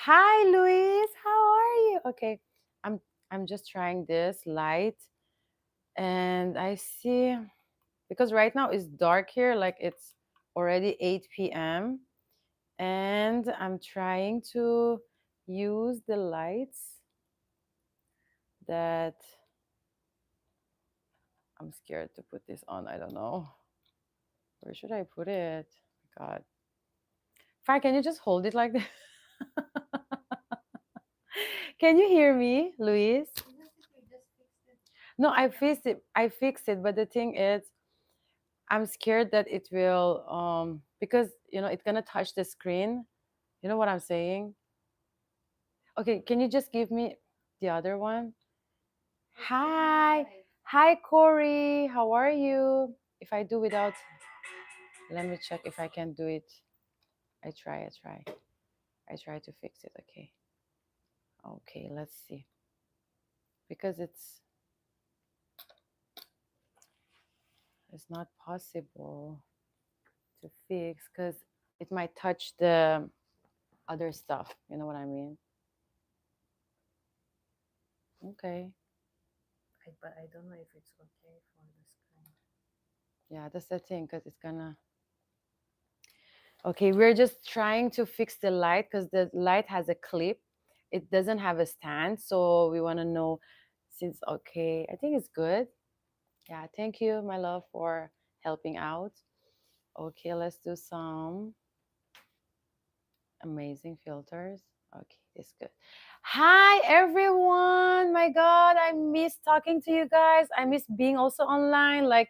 Hi, Luis. How are you? Okay, I'm I'm just trying this light, and I see because right now it's dark here, like it's already 8 p.m. and I'm trying to use the lights that I'm scared to put this on. I don't know. Where should I put it? God. Fire, can you just hold it like this? Can you hear me, Luis? No, I fixed it. I fixed it, but the thing is, I'm scared that it will because it's gonna touch the screen. You know what I'm saying? Okay, can you just give me the other one? Hi. Hi, Corey. How are you? If I do without, let me check if I can do it. I try to fix it. Okay. Okay, let's see. Because it's not possible to fix because it might touch the other stuff. You know what I mean? Okay. But I don't know if it's okay for the screen. Yeah, that's the thing because it's gonna. Okay, we're just trying to fix the light because the light has a clip. It doesn't have a stand, so we want to know since okay, I think it's good. Yeah, thank you, my love, for helping out. Okay, let's do some amazing filters. Okay, it's good. Hi everyone. My God, I miss talking to you guys. I miss being also online. Like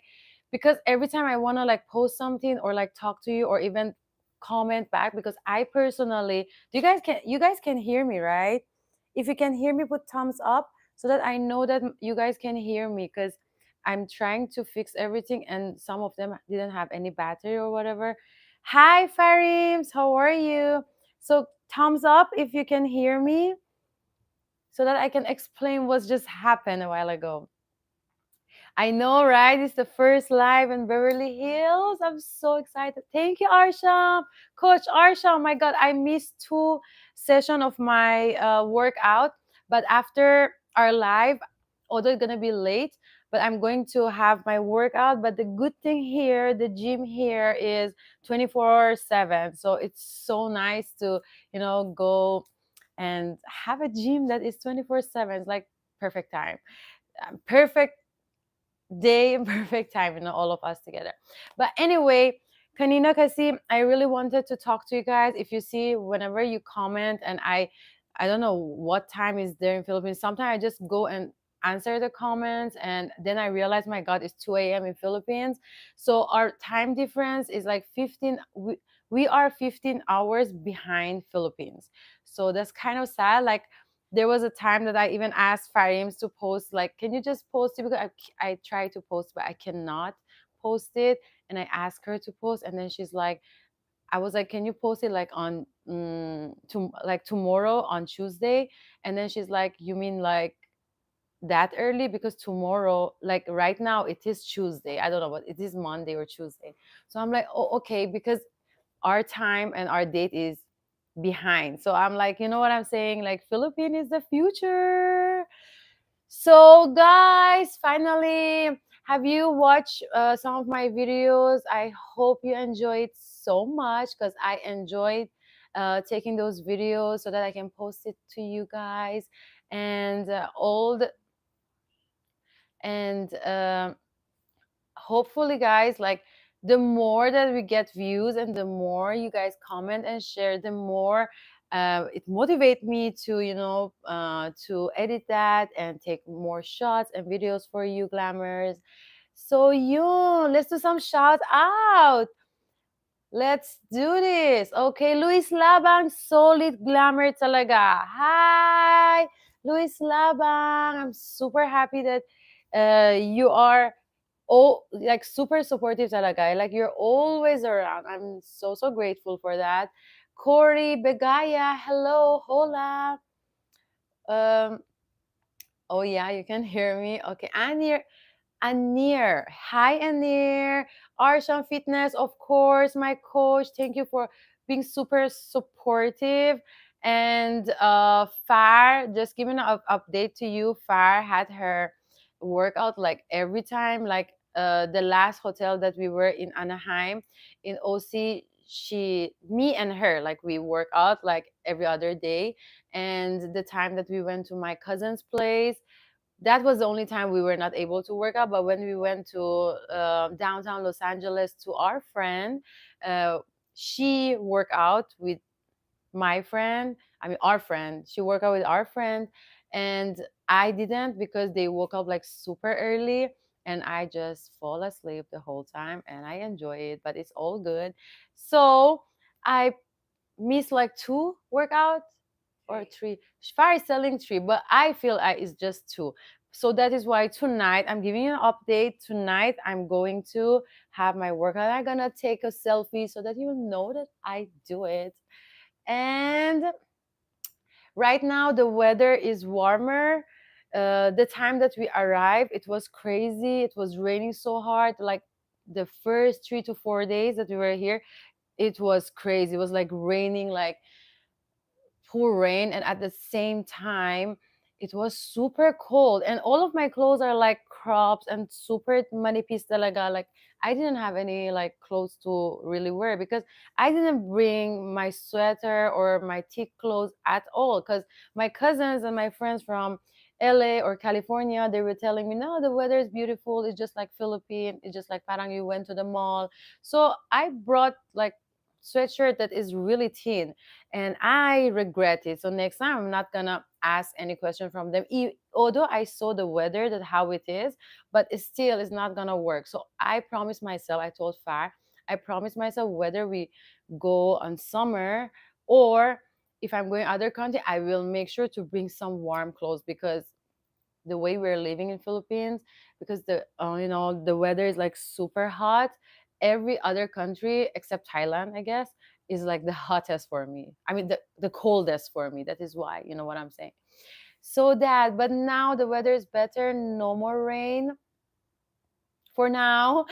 because every time I wanna like post something or like talk to you or even comment back because I personally you guys can hear me, right? If you can hear me, put thumbs up so that I know that you guys can hear me because I'm trying to fix everything and some of them didn't have any battery or whatever. Hi Farims, how are you? So thumbs up if you can hear me so that I can explain what's just happened a while ago. I know, right? It's the first live in Beverly Hills. I'm so excited. Thank you, Arsham. Coach Arsham, my God, I missed two sessions of my workout. But after our live, although it's going to be late, but I'm going to have my workout. But the good thing here, the gym here is 24/7. So it's so nice to, go and have a gym that is 24/7. It's like perfect time. Perfect day and perfect time, all of us together. But anyway, Kanina Kasi, I really wanted to talk to you guys. If you see, whenever you comment, and I don't know what time is there in Philippines. Sometimes I just go and answer the comments, and then I realize, my God, it's 2 a.m. in Philippines. So our time difference is like 15. We are 15 hours behind Philippines. So that's kind of sad. Like there was a time that I even asked Farims to post, like, can you just post it? Because I try to post, but I cannot post it. And I asked her to post, and then she's like, I was like, can you post it like on like tomorrow on Tuesday? And then she's like, you mean like that early? Because tomorrow, like right now, it is Tuesday. I don't know, but it is Monday or Tuesday. So I'm like, oh, okay, because our time and our date is behind. So I'm like, you know what I'm saying? Like, Philippine is the future. So, guys, finally, have you watched some of my videos? I hope you enjoyed so much because I enjoyed taking those videos so that I can post it to you guys and and hopefully, guys, like the more that we get views and the more you guys comment and share, the more it motivates me to to edit that and take more shots and videos for you glammers. So let's do some shout out. Let's do this. Okay, Luis Labang, solid glamour talaga. Hi, Luis Labang. I'm super happy that you are like super supportive talaga. Like you're always around. I'm so grateful for that. Corey Begaya, hello, hola. Um, oh yeah, you can hear me. Okay, Anir. Hi, Anir. Arsham Fitness, of course, my coach. Thank you for being super supportive. And Far, just giving an update to you, Far had her workout like every time. Like the last hotel that we were in Anaheim, in OC, me and her, like we work out like every other day. And the time that we went to my cousin's place, that was the only time we were not able to work out. But when we went to downtown Los Angeles to our friend, uh, she worked out with my friend, I mean our friend, she worked out with our friend, and I didn't because they woke up like super early, and I just fall asleep the whole time, and I enjoy it, but it's all good. So I missed like two workouts or three. Shfar is selling three, but I feel it's just two. So that is why tonight I'm giving you an update. Tonight I'm going to have my workout. I'm gonna take a selfie so that you will know that I do it. And right now the weather is warmer. The time that we arrived, it was crazy. It was raining so hard. Like the first 3 to 4 days that we were here, it was crazy. It was like raining, like pour rain, and at the same time it was super cold, and all of my clothes are like crops and super manipis talaga. Like I didn't have any like clothes to really wear because I didn't bring my sweater or my thick clothes at all, because my cousins and my friends from LA or California, they were telling me, no, the weather is beautiful, it's just like Philippine, it's just like parang you went to the mall. So I brought like sweatshirt that is really thin, and I regret it. So next time I'm not gonna ask any question from them. Although I saw the weather that how it is, but it still is not gonna work. So I promised myself. I told Far, I promised myself whether we go on summer or if I'm going other country, I will make sure to bring some warm clothes, because the way we're living in Philippines, because the weather is like super hot. Every other country except Thailand, I guess, is like the hottest for me. I mean the coldest for me. That is why, you know what I'm saying. So that, but now the weather is better, no more rain for now.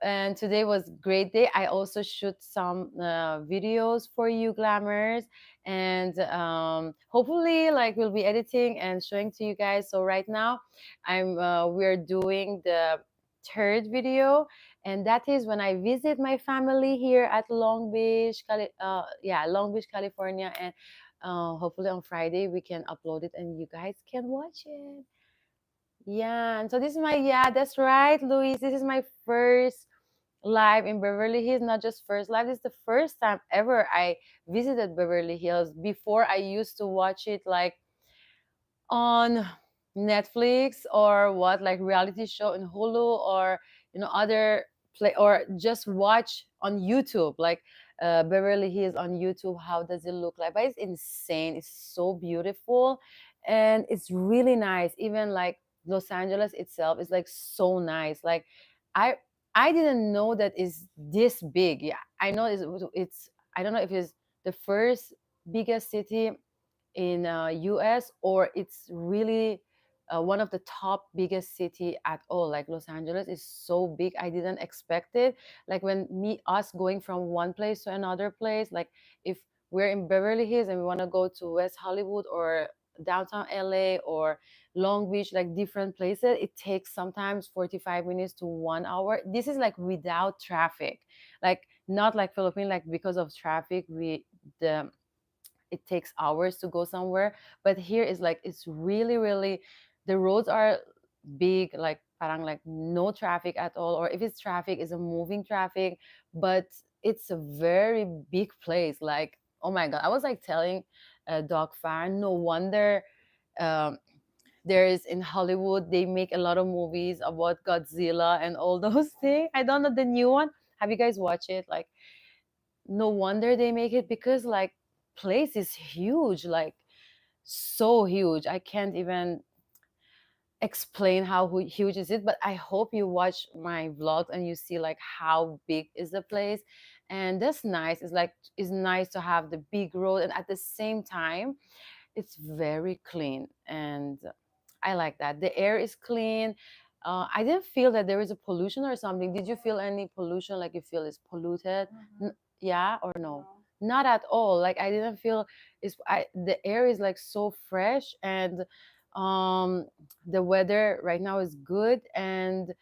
And today was great day. I also shoot some videos for you, Glammers, and hopefully like we'll be editing and showing to you guys. So right now we're doing the third video, and that is when I visit my family here at Long Beach, Long Beach, California. And hopefully on Friday we can upload it and you guys can watch it. Yeah, and so this is yeah, that's right, Luis. This is my first live in Beverly Hills. Not just first live, this is the first time ever I visited Beverly Hills. Before, I used to watch it like on Netflix or what, like reality show in Hulu, or other play, or just watch on YouTube, like Beverly Hills on YouTube. How does it look like? But it's insane. It's so beautiful, and it's really nice. Even like Los Angeles itself is like so nice. Like I I didn't know that it's this big. Yeah, I know it's I don't know if it's the first biggest city in US, or it's really one of the top biggest city at all. Like Los Angeles is so big, I didn't expect it. Like when us going from one place to another place, like if we're in Beverly Hills and we want to go to West Hollywood or downtown LA or Long Beach, like different places, it takes sometimes 45 minutes to 1 hour. This is like without traffic, like not like Philippines, like because of traffic the it takes hours to go somewhere. But here is like it's really really, the roads are big, like parang like no traffic at all, or if it's traffic, it's a moving traffic. But it's a very big place. Like, oh my god, I was like telling Doc Fan, no wonder um, there is in Hollywood, they make a lot of movies about Godzilla and all those things. I don't know the new one. Have you guys watched it? Like, no wonder they make it, because like place is huge, like so huge. I can't even explain how huge is it, but I hope you watch my vlogs and you see like how big is the place. And that's nice. It's like it's nice to have the big road, and at the same time it's very clean, and I like that. The air is clean. I didn't feel that there is a pollution or something. Did you feel any pollution, like you feel it's polluted? Yeah or no? not at all. Like I didn't feel the air is like so fresh, and um the weather right now is good, and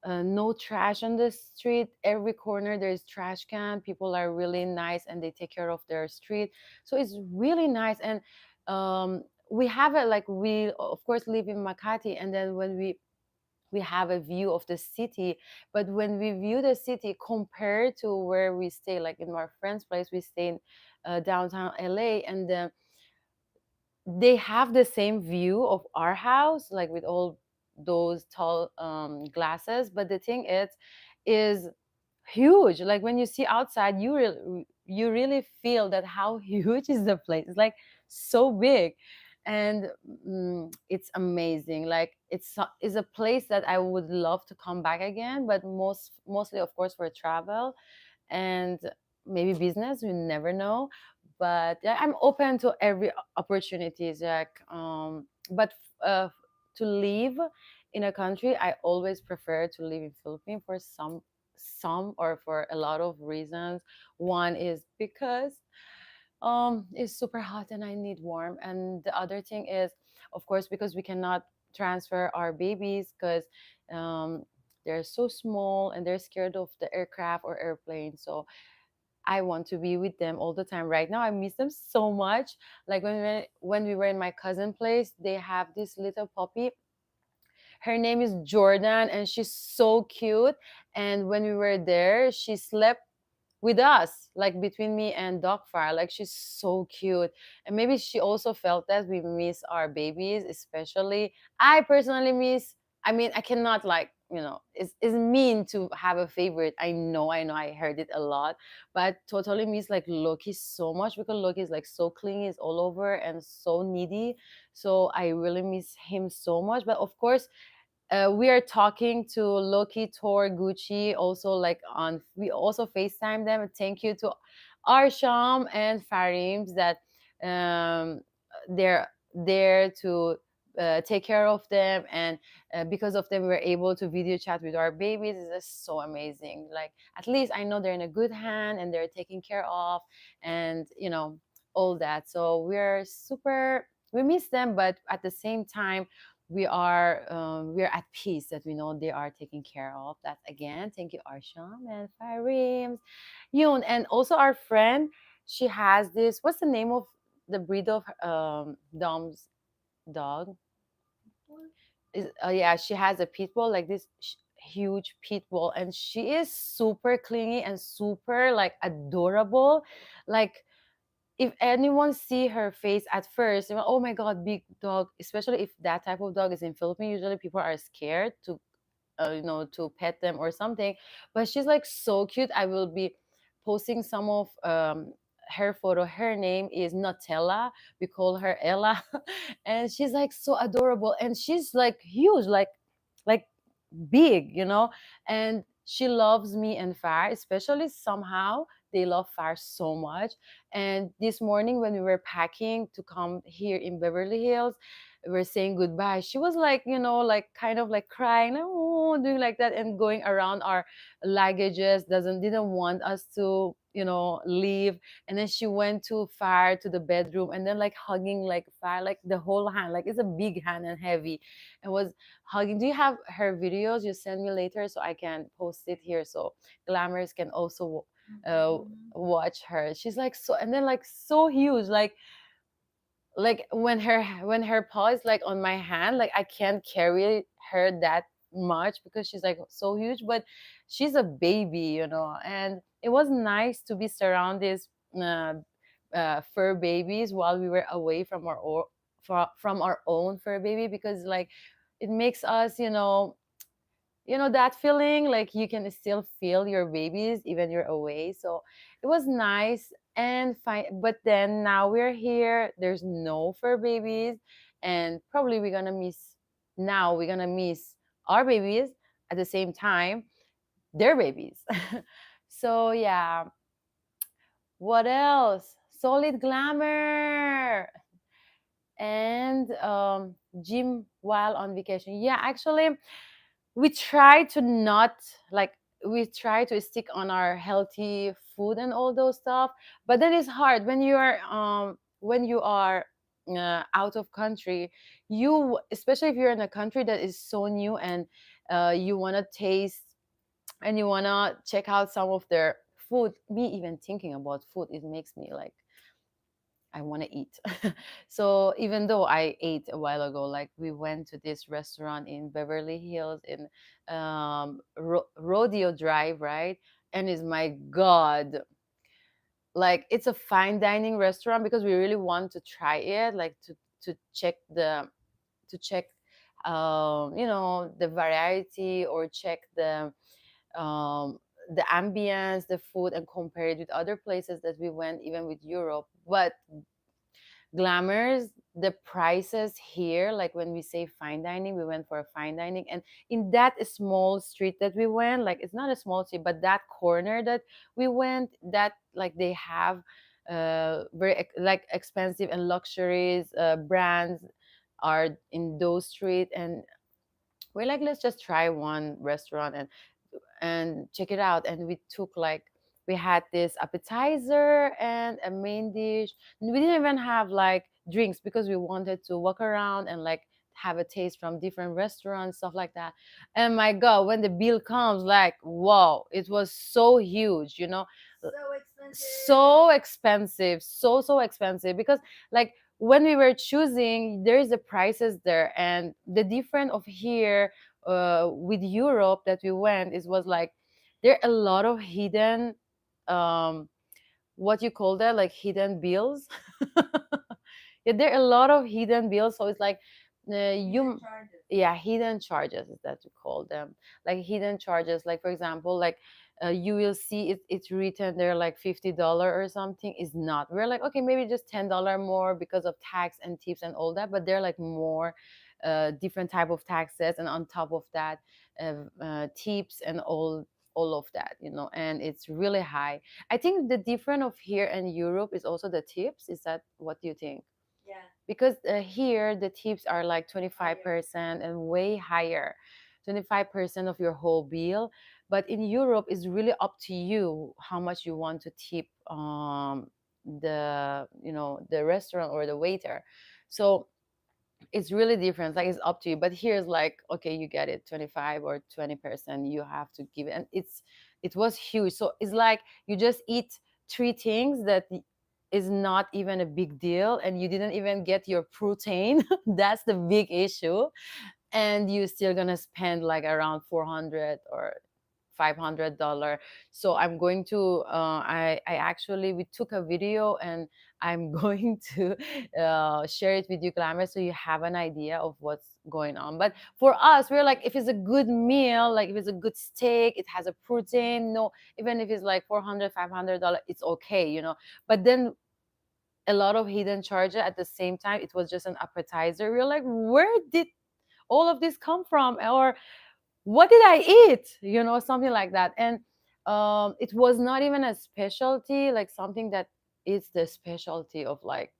no trash on the street. Every corner there's trash can. People are really nice and they take care of their street. So it's really nice. And we have it like, we of course live in Makati, and then when we have a view of the city. But when we view the city compared to where we stay, like in our friend's place, we stay in downtown LA, and they have the same view of our house, like with all those tall glasses. But the thing is huge. Like when you see outside, you really feel that how huge is the place. It's like so big, and it's amazing. Like it's a place that I would love to come back again, but mostly of course for travel and maybe business. You never know. But yeah, I'm open to every opportunities. Like but to live in a country, I always prefer to live in Philippines for some or for a lot of reasons. One is because it's super hot and I need warm, and the other thing is, of course, because we cannot transfer our babies because um, they're so small and they're scared of the aircraft or airplane. So I want to be with them all the time. Right now, I miss them so much. Like when we were in my cousin place, they have this little puppy. Her name is Jordan, and she's so cute. And when we were there, she slept with us, like between me and Dogfire. Like she's so cute. And maybe she also felt that we miss our babies, especially. I personally miss, I mean, I cannot like, it's mean to have a favorite. I know, I heard it a lot, but totally miss like Loki so much because Loki is like so clingy, is all over and so needy. So I really miss him so much. But of course, we are talking to Loki, Tor, Gucci, also like on. We also FaceTime them. Thank you to Arsham and Farims that they're there to take care of them, and because of them, we're able to video chat with our babies. It's just so amazing. Like at least I know they're in a good hand and they're taken care of, and all that. So we're super. We miss them, but at the same time we are at peace that we know they are taken care of. That again, thank you, Arsham and Farims, Yoon, and also our friend. She has this. What's the name of the breed of Dom's dog? Yeah, she has a pit bull, like this huge pit bull, and she is super clingy and super like adorable. Like if anyone see her face at first, oh my god, big dog. Especially if that type of dog is in Philippines, usually people are scared to to pet them or something. But she's like so cute. I will be posting some of her photo. Her name is Nutella. We call her Ella, and she's like so adorable. And she's like huge, like big, and she loves me and Far, especially somehow they love Far so much. And this morning when we were packing to come here in Beverly Hills, we were saying goodbye. She was like, like kind of like crying, oh, doing like that, and going around our luggages, didn't want us to, leave. And then she went to Far to the bedroom, and then like hugging like Far, like the whole hand, like it's a big hand and heavy, and was hugging. Do you have her videos? You send me later so I can post it here so Glammers can also watch her. She's like so, and then like so huge, like when her paw is like on my hand, like I can't carry her that much because she's like so huge, but she's a baby, and it was nice to be surrounded uh, fur babies while we were away from from our own fur baby, because like it makes us, that feeling like you can still feel your babies even you're away. So it was nice and fine. But then now we're here, there's no fur babies, and probably we're gonna miss our babies at the same time their babies. So yeah, what else? Solid glamour and gym while on vacation. Yeah, actually we try to not like we try to stick on our healthy food and all those stuff, but then it's hard when you are out of country. You, especially if you're in a country that is so new, and you want to taste and you want to check out some of their food. Me even thinking about food, it makes me like I want to eat. So even though I ate a while ago, like we went to this restaurant in Beverly Hills in Rodeo Drive, right? And it's my God, like it's a fine dining restaurant because we really want to try it, like to check to check the variety, or check um the ambience, the food, and compare it with other places that we went, even with Europe. But Glammers, the prices here, like when we say fine dining, we went for a fine dining, and in that small street that we went, like it's not a small street, but that corner that we went, that like they have like expensive and luxuries brands are in those street. And we're like, let's just try one restaurant and check it out. And we took like, we had this appetizer and a main dish. We didn't even have like drinks because we wanted to walk around and like have a taste from different restaurants, stuff like that. And my God, when the bill comes, like, wow, it was so huge, so expensive, so expensive. Because like when we were choosing, there is the prices there, and the difference of here with Europe that we went, is was like there are a lot of hidden um what you call that, like hidden bills. Yeah, there are a lot of hidden bills. So it's like you yeah, hidden charges is that you call them, like hidden charges. Like for example, like you will see it's written there like $50 or something. Is not, we're like, okay, maybe just $10 more because of tax and tips and all that, but they're like more different type of taxes, and on top of that tips and all of that, and it's really high. I think the difference of here and Europe is also the tips. Is that what do you think? Because here the tips are like 25% and way higher, 25% of your whole bill. But in Europe, it's really up to you how much you want to tip the restaurant or the waiter. So it's really different, like it's up to you. But here's like, okay, you get it, 25 or 20% you have to give it. And it was huge. So it's like you just eat three things that is not even a big deal, and you didn't even get your protein. That's the big issue. And you still gonna spend like around 400 or $500. So I'm going to I actually, we took a video, and I'm going to share it with you, Glamour, so you have an idea of what's going on. But for us, we're like, if it's a good meal, like if it's a good steak, it has a protein, no, even if it's like 400 $500, it's okay, but then a lot of hidden charges at the same time. It was just an appetizer. We're like, where did all of this come from? Or what did I eat? Something like that. And it was not even a specialty, like something that is the specialty of like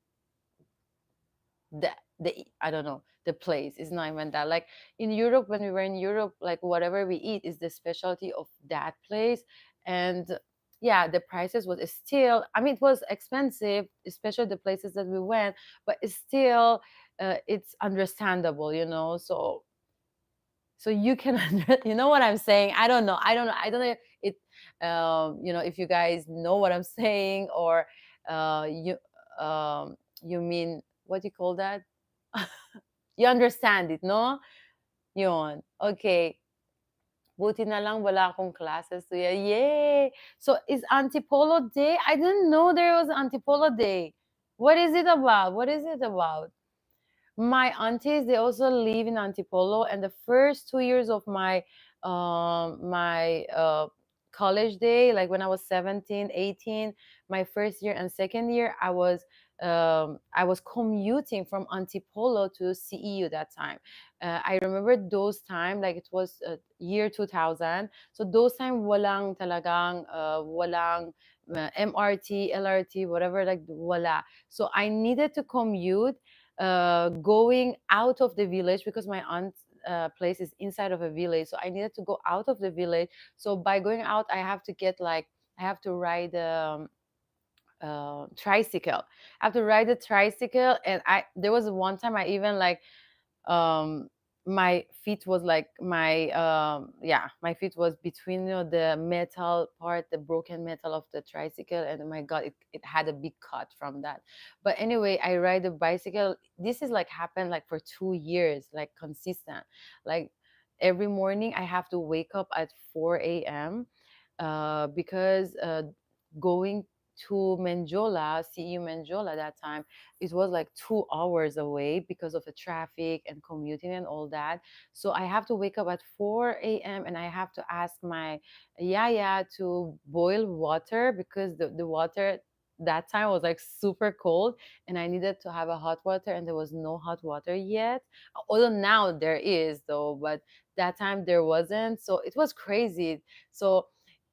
the I don't know, the place. It's not even that. Like in Europe, when we were in Europe, like whatever we eat is the specialty of that place. And yeah, the prices was still, I mean, it was expensive, especially the places that we went, but it's still it's understandable, so you can you know what I'm saying. I don't know it if you guys know what I'm saying, or you mean, what do you call that? You understand it, no? Yun. Okay. Buti na lang wala akong classes today. Yay! So is Antipolo Day? I didn't know there was Antipolo Day. What is it about? What is it about? My aunties, they also live in Antipolo, and the first 2 years of my college day, like when I was 17, 18, my first year and second year, I was commuting from Antipolo to CEU that time. I remember those time, like it was year 2000. So those time walang talagang walang MRT, LRT, whatever, like wala. So I needed to commute going out of the village because my aunt place is inside of a village, so I needed to go out of the village. So by going out, I have to get like, I have to ride tricycle. I have to ride a tricycle, and I there was one time I even like um my feet was like my yeah, my feet was between, the metal part, the broken metal of the tricycle, and oh my god, it had a big cut from that. But anyway, I ride a bicycle. This is like happened like for 2 years, like consistent. Like every morning I have to wake up at 4 a.m. Because going to Menjola, CEU Menjola that time, it was like 2 hours away because of the traffic and commuting and all that. So I have to wake up at 4 a.m. and I have to ask my yaya to boil water because the water that time was like super cold, and I needed to have a hot water, and there was no hot water yet. Although now there is though, but that time there wasn't. So it was crazy. So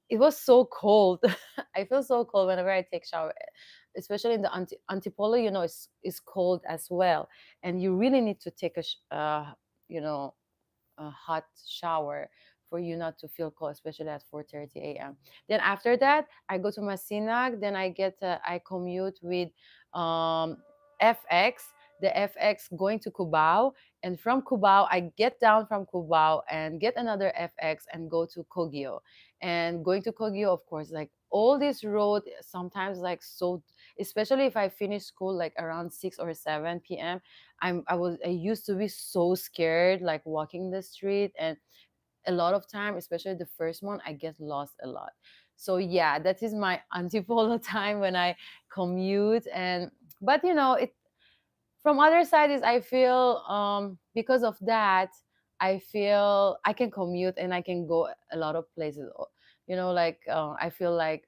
it was so cold. I feel so cold whenever I take shower, especially in the Antipolo. It's cold as well, and you really need to take you know, a hot shower for you not to feel cold, especially at 4:30 a.m. Then after that, I go to Masinag. Then I commute with um, FX, the FX going to Cubao, and from Cubao I get down from Cubao and get another FX and go to Kogyo. And going to Kogyo, of course, like all this road sometimes like so, especially if I finish school like around 6 or 7 p.m. I used to be so scared like walking the street, and a lot of time, especially the first one, I get lost a lot. So yeah, that is my antipolo time when I commute. And but it, from other side is I feel because of that, I feel I can commute and I can go a lot of places. Like I feel like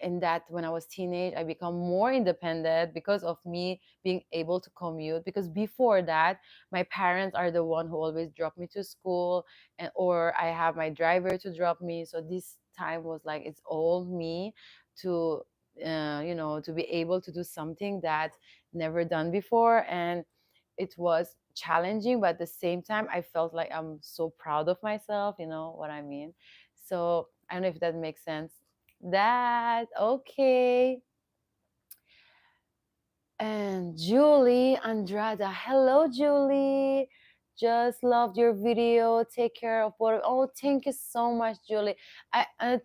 in that when I was teenage, I become more independent because of me being able to commute. Because before that, my parents are the one who always drop me to school, and or I have my driver to drop me. So this time was like it's all me to to be able to do something that never done before. And it was challenging, but at the same time I felt like I'm so proud of myself, you know what I mean. So I don't know if that makes sense. That okay. And Julie Andrada, hello Julie, just loved your video, take care of what. Oh, thank you so much, Julie.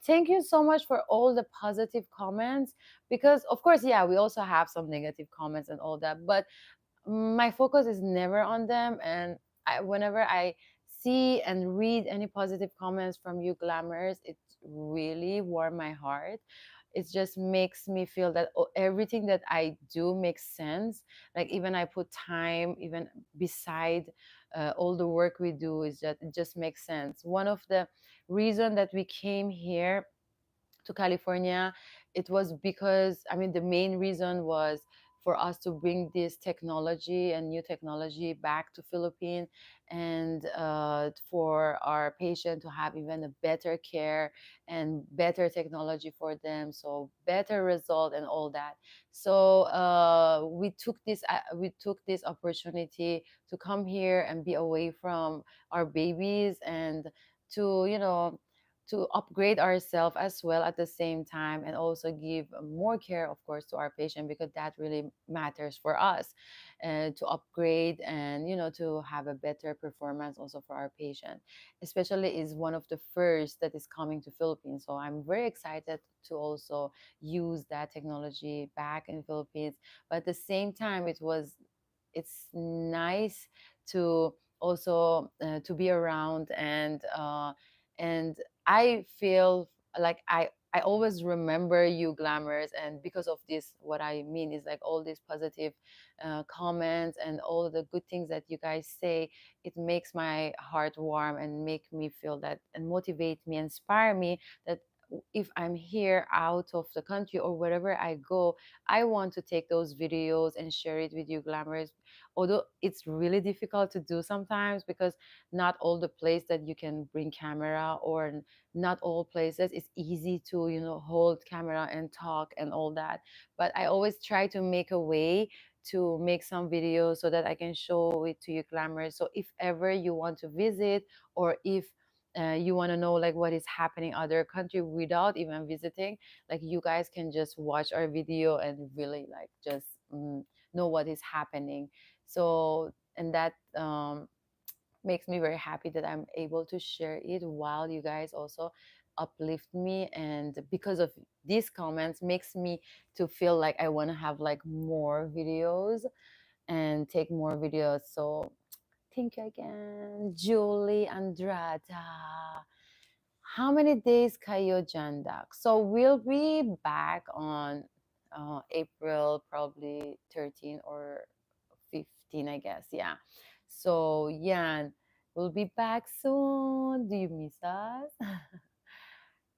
Thank you so much for all the positive comments, because of course, yeah, we also have some negative comments and all that, but my focus is never on them. And whenever I see and read any positive comments from you glammers, it really warm my heart. It just makes me feel that everything that I do makes sense. Like even I put time even beside all the work we do, is that it just makes sense. One of the reason that we came here to California, it was because, I mean, the main reason was for us to bring this technology and new technology back to Philippines, and for our patient to have even a better care and better technology for them, so better result and all that. So we took this opportunity to come here and be away from our babies, and to to upgrade ourselves as well at the same time, and also give more care, of course, to our patient, because that really matters for us, and to upgrade and to have a better performance also for our patient, especially is one of the first that is coming to Philippines. So I'm very excited to also use that technology back in Philippines. But at the same time, it's nice to also to be around, and I feel like I always remember you glammers. And because of this, what I mean is like all these positive comments and all the good things that you guys say, it makes my heart warm and make me feel that, and motivate me, inspire me, that if I'm here out of the country or wherever I go, I want to take those videos and share it with you glamours. Although it's really difficult to do sometimes, because not all the place that you can bring camera, or not all places it's easy to hold camera and talk and all that. But I always try to make a way to make some videos so that I can show it to you, Glammers. So if ever you want to visit, or if you want to know like what is happening other country without even visiting, like you guys can just watch our video and really like just know what is happening. So and that makes me very happy that I'm able to share it while you guys also uplift me. And because of these comments makes me to feel like I want to have like more videos and take more videos. So thank you again, Julie Andrada. How many days kayo dyan, Doc? So we'll be back on April probably 13 or 15, I guess. Yeah. So, yan. We'll be back soon. Do you miss us?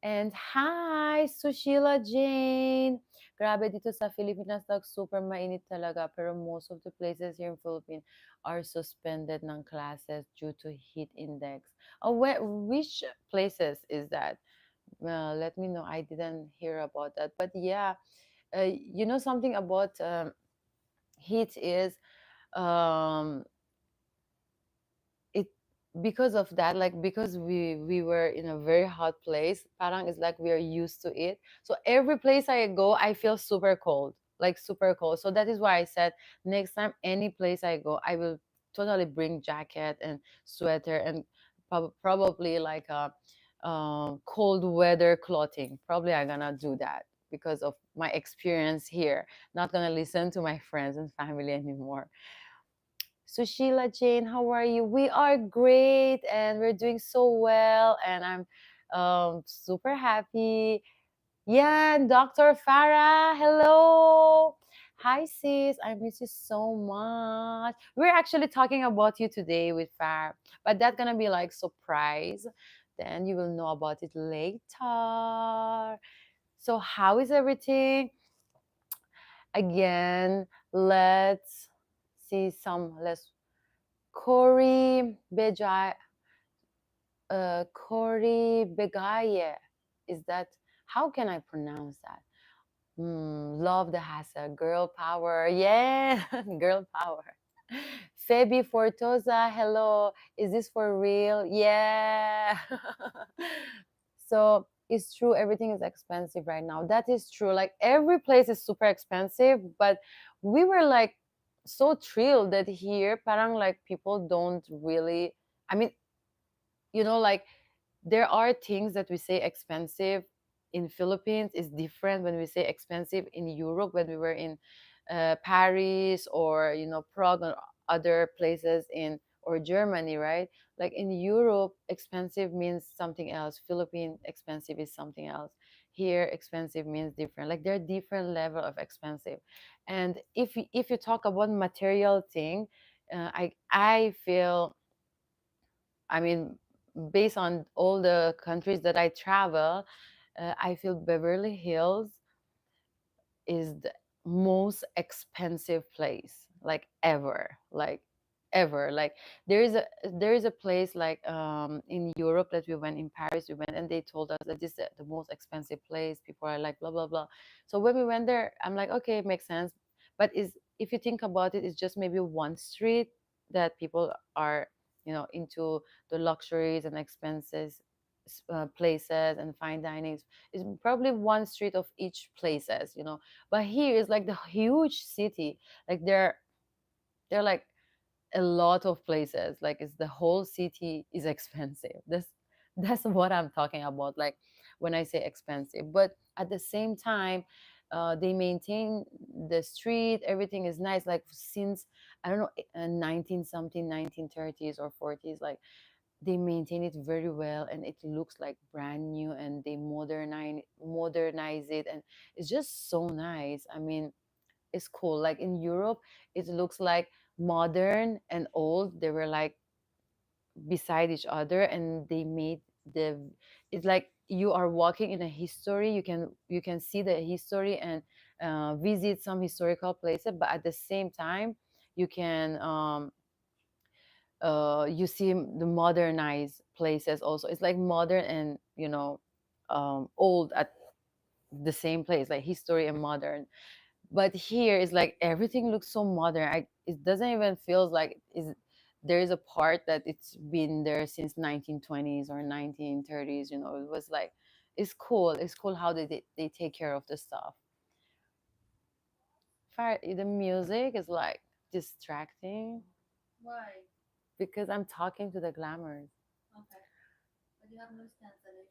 And hi, Sushila Jane. Grabe dito sa Pilipinas, Doc, super mainit talaga. Pero most of the places here in Philippines are suspended ng classes due to heat index. Oh, which places is that? Well, let me know. I didn't hear about that. But yeah, you know something about heat is um it because of that, like because we were in a very hot place, parang it's like we are used to it. So every place I go I feel super cold, like super cold. So that is why I said next time any place I go I will totally bring jacket and sweater and probably like a cold weather clothing. Probably I'm gonna do that because of my experience here, not gonna listen to my friends and family anymore. Sushila Jane, how are you? We are great and we're doing so well, and I'm super happy. Yeah, and Dr. Farah, hello. Hi sis, I miss you so much. We're actually talking about you today with Farah, but that's gonna be like surprise. Then you will know about it later. So how is everything? Again, let's see some. Let's Corey Bejai, Corey Begaye. Is that how can I pronounce that? Love the hassle. Girl power. Yeah, girl power. Febi Fortosa, hello. Is this for real? Yeah. So it's true, everything is expensive right now. That is true. Like every place is super expensive, but we were like so thrilled that here, parang like people don't really, I mean, like there are things that we say expensive in Philippines is different when we say expensive in Europe, when we were in Paris or Prague or other places in or Germany, right? Like in Europe, expensive means something else. Philippine expensive is something else. Here, expensive means different. Like there are different level of expensive, and if you talk about material thing, I feel, I mean, based on all the countries that I travel, I feel Beverly Hills is the most expensive place like ever, like there is a place like in Europe that we went, in Paris we went, and they told us that this is the most expensive place. People are like blah blah blah. So when we went there, I'm like, okay, it makes sense. But is if you think about it, it's just maybe one street that people are into the luxuries and expenses, places and fine dining. It's probably one street of each places. But here is like the huge city. Like there are like a lot of places. Like it's the whole city is expensive. That's what I'm talking about. Like when I say expensive, but at the same time, they maintain the street. Everything is nice. Like since I don't know, 19 something, 1930s or 40s. Like they maintain it very well, and it looks like brand new, and they modernize it, and it's just so nice. I mean, it's cool. Like in Europe, it looks like modern and old. They were like beside each other, and they made the it's like you are walking in a history. You can see the history and visit some historical places, but at the same time you can you see the modernized places also. It's like modern and old at the same place, like history and modern. But here is like everything looks so modern. It doesn't even feels like is there is a part that it's been there since 1920s or 1930s. You know, it was like it's cool. It's cool how they take care of the stuff. The music is like distracting. Why? Because I'm talking to the glamours. Okay, but you have noise cancellation.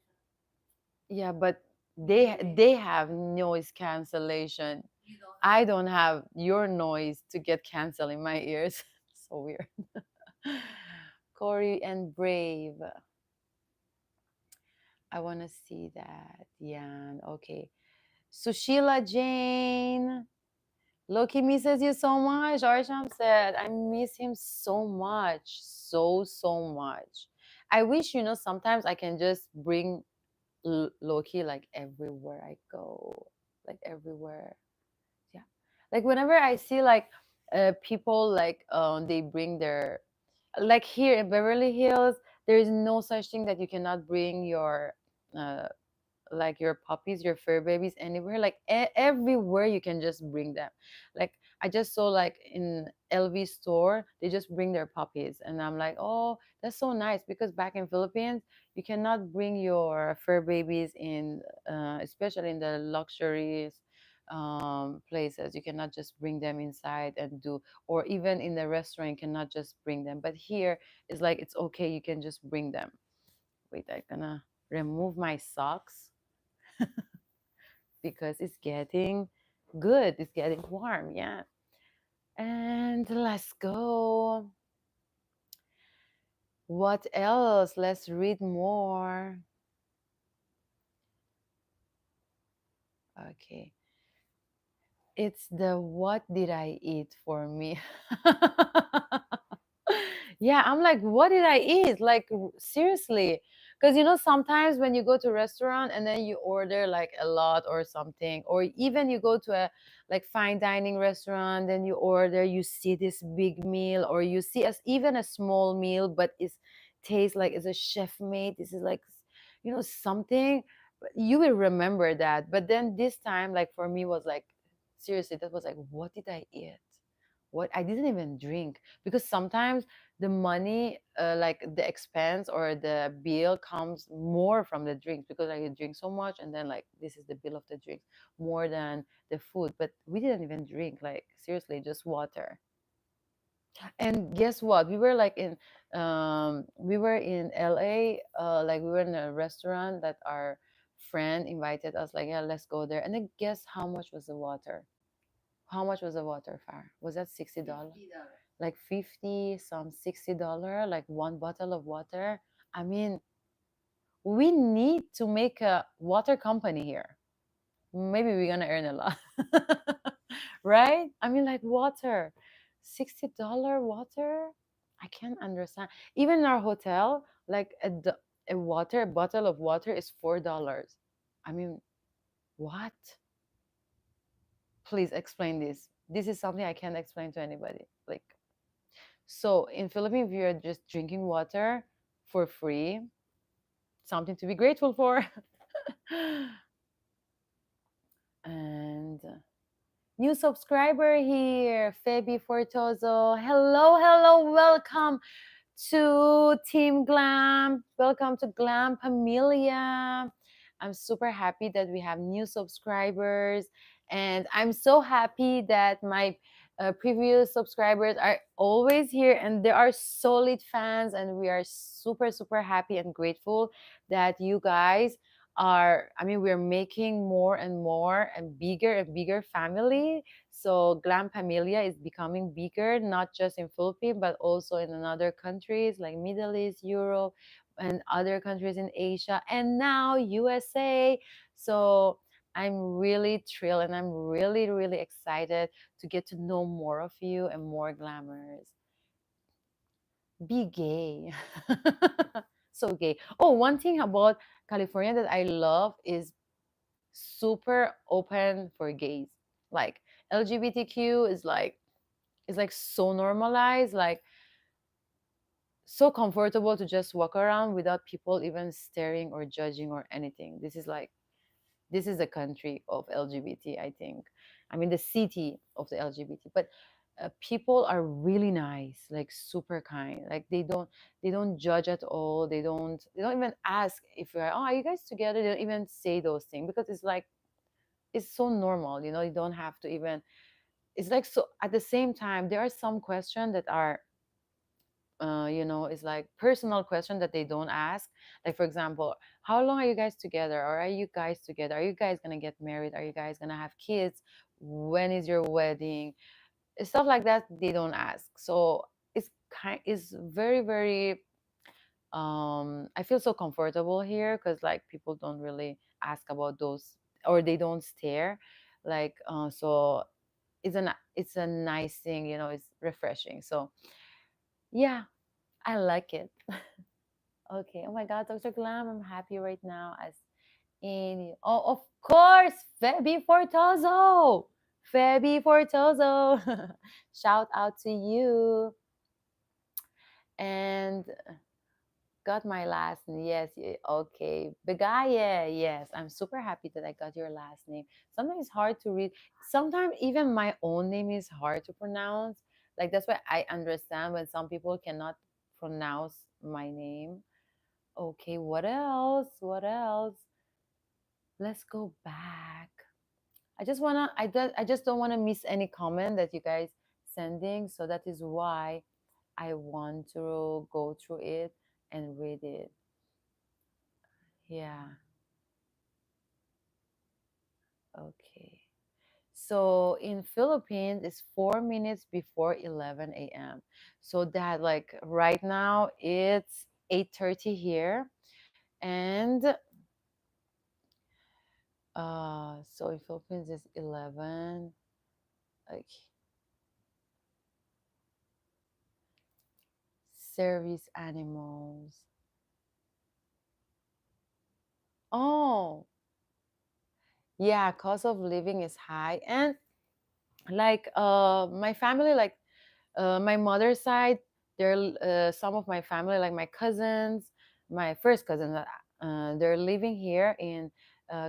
Yeah, but they have noise cancellation. You don't have. I don't have your noise to get canceled in my ears. So weird. Corey and Brave. I want to see that. Yeah. Okay. Sushila Jane. Loki misses you so much. Arsham said, I miss him so much. So much. I wish, sometimes I can just bring Loki like everywhere I go. Like everywhere. Yeah. Like whenever I see like people like they bring their like here in Beverly Hills, there is no such thing that you cannot bring your uh, like your puppies, your fur babies anywhere, like everywhere you can just bring them. Like I just saw like in LV store, they just bring their puppies, and I'm like, oh, that's so nice because back in Philippines, you cannot bring your fur babies in, especially in the luxuries places. You cannot just bring them inside and do, or even in the restaurant, you cannot just bring them. But here, it's like it's okay, you can just bring them. Wait, I'm gonna remove my socks because it's getting good. It's getting warm. Yeah. And let's go. What else? Let's read more. Okay. It's the what did I eat for me. Yeah, I'm like, what did I eat? Like, seriously. Because, sometimes when you go to a restaurant and then you order like a lot or something, or even you go to a like fine dining restaurant, then you order, you see this big meal, or you see as even a small meal, but it's tastes like it's a chef made. This is like, something. But you will remember that. But then this time, like for me, was like, seriously, that was like, what did I eat? What I didn't even drink, because sometimes the money, like the expense or the bill comes more from the drinks, because I drink so much, and then like this is the bill of the drinks more than the food. But we didn't even drink, like seriously, just water. And guess what? We were in LA, like we were in a restaurant that our friend invited us, like, yeah, let's go there. And then guess how much was the water? How much was the water, Far? Was that $60? Like 50, some $60, like one bottle of water. I mean, we need to make a water company here. Maybe we're gonna earn a lot. Right? I mean, like water. $60 water? I can't understand. Even in our hotel, like a bottle of water is $4. I mean, what? Please explain this. This is something I can't explain to anybody. Like, so in Philippines, if you're just drinking water for free, something to be grateful for. And new subscriber here, Febi Fortozo. Hello, hello, welcome to Team Glam. Welcome to Glam Familia. I'm super happy that we have new subscribers, and I'm so happy that my previous subscribers are always here, and they are solid fans, and we are super happy and grateful that you guys are, I mean, we're making more and more and bigger family. So Glam Familia is becoming bigger, not just in Philippines, but also in other countries like Middle East, Europe, and other countries in Asia, and now USA. So I'm really thrilled, and I'm really excited to get to know more of you and more glamours. Be gay. So gay. Oh, one thing about California that I love is super open for gays. Like LGBTQ is like so normalized, like so comfortable to just walk around without people even staring or judging or anything. This is a country of LGBT, I think. I mean the city of the LGBT. But people are really nice, like super kind. Like they don't judge at all. They don't even ask if you're, oh, are you guys together? They don't even say those things because it's like it's so normal. You don't have to even. It's like, so at the same time there are some questions that are it's like personal question that they don't ask. Like, for example, how long are you guys together, or are you guys together, are you guys gonna get married, are you guys gonna have kids, when is your wedding, stuff like that they don't ask. So it's very, very, I feel so comfortable here because like people don't really ask about those, or they don't stare, like, so it's a nice thing, it's refreshing. So yeah, I like it. Okay. Oh my God, Dr. Glam, I'm happy right now as in. Oh, of course, Feby Fortozo. Feby Fortozo. Shout out to you. And got my last name. Yes. Okay. Begaye. Yes. I'm super happy that I got your last name. Sometimes it's hard to read. Sometimes even my own name is hard to pronounce. Like, that's why I understand when some people cannot pronounce my name. Okay, what else? What else? Let's go back. I just don't wanna miss any comment that you guys sending. So that is why I want to go through it and read it. Yeah. Okay. So in Philippines, it's 4 minutes before 11 a.m. So that, like, right now it's 8:30 here, and so in Philippines it's 11. Like, service animals. Oh, yeah, cost of living is high. And like, my family, like, my mother's side, there, some of my family, like my cousins, my first cousins, they're living here in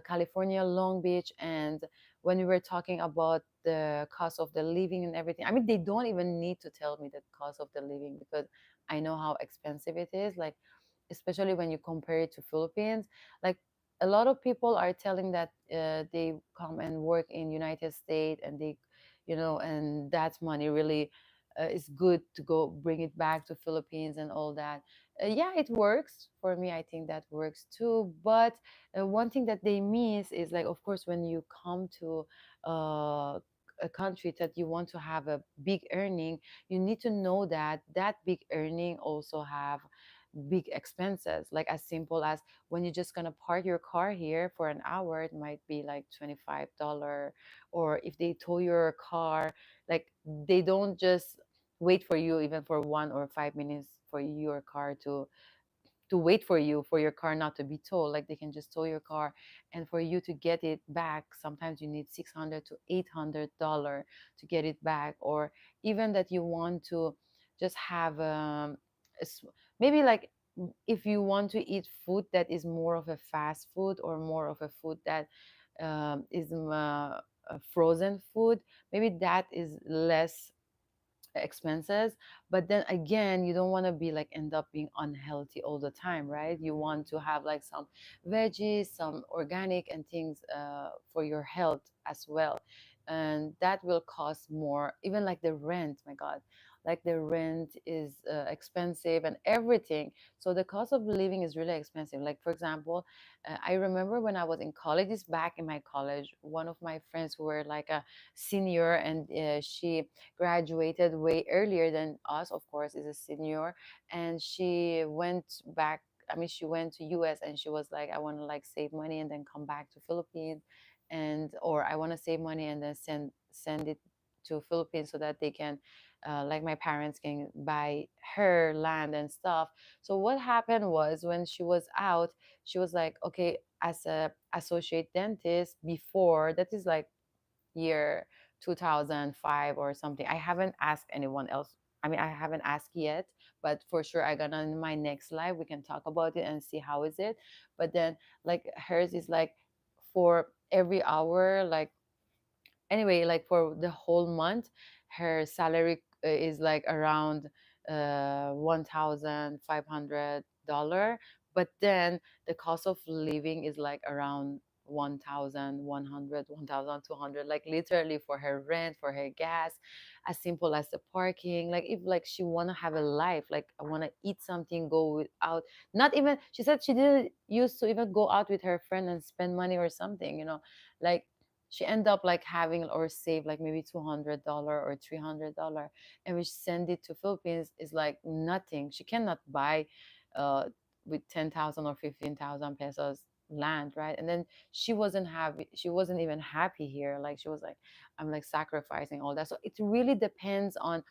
California, Long Beach. And when we were talking about the cost of the living and everything, I mean, they don't even need to tell me the cost of the living because I know how expensive it is. Like, especially when you compare it to Philippines. Like, a lot of people are telling that they come and work in United States, and they, and that money really is good to go bring it back to Philippines and all that. Yeah, it works for me. I think that works too. But one thing that they miss is, like, of course, when you come to uh, a country that you want to have a big earning, you need to know that that big earning also have big expenses, like as simple as when you're just gonna park your car here for an hour, it might be like $25. Or if they tow your car, like, they don't just wait for you even for 1 or 5 minutes for your car to wait for you, for your car not to be towed. Like, they can just tow your car, and for you to get it back, sometimes you need $600 to $800 to get it back. Or even that you want to just have maybe like, if you want to eat food that is more of a fast food, or more of a food that is frozen food, maybe that is less expenses. But then again, you don't want to be like end up being unhealthy all the time, right? You want to have like some veggies, some organic and things for your health as well. And that will cost more. Even like the rent, my God, like the rent is expensive and everything. So the cost of living is really expensive. Like, for example, I remember when I was in college, this back in my college, one of my friends who were like a senior, and she graduated way earlier than us, of course, is a senior. And she went back, I mean, she went to US, and she was like, I want to like save money and then come back to Philippines. And or I want to save money and then send it to Philippines so that they can like my parents can buy her land and stuff. So what happened was, when she was out, she was like, okay, as a associate dentist before, that is like year 2005 or something. I haven't asked anyone else. I mean, I haven't asked yet, but for sure I gonna, in my next live we can talk about it and see how is it. But then, like, hers is like, for every hour, like anyway, like for the whole month, her salary is like around 1,500 dollar, but then the cost of living is like around 1,100, 1,200, like literally for her rent, for her gas, as simple as the parking. Like if like she want to have a life, like I want to eat something, go out. Not even, she said she didn't used to even go out with her friend and spend money or something, like she end up like having or save like maybe $200 or $300, and we send it to Philippines is like nothing. She cannot buy uh with 10,000 or 15,000 pesos land, right? And then she wasn't happy, she wasn't even happy here. Like she was like, I'm like sacrificing all that. So it really depends on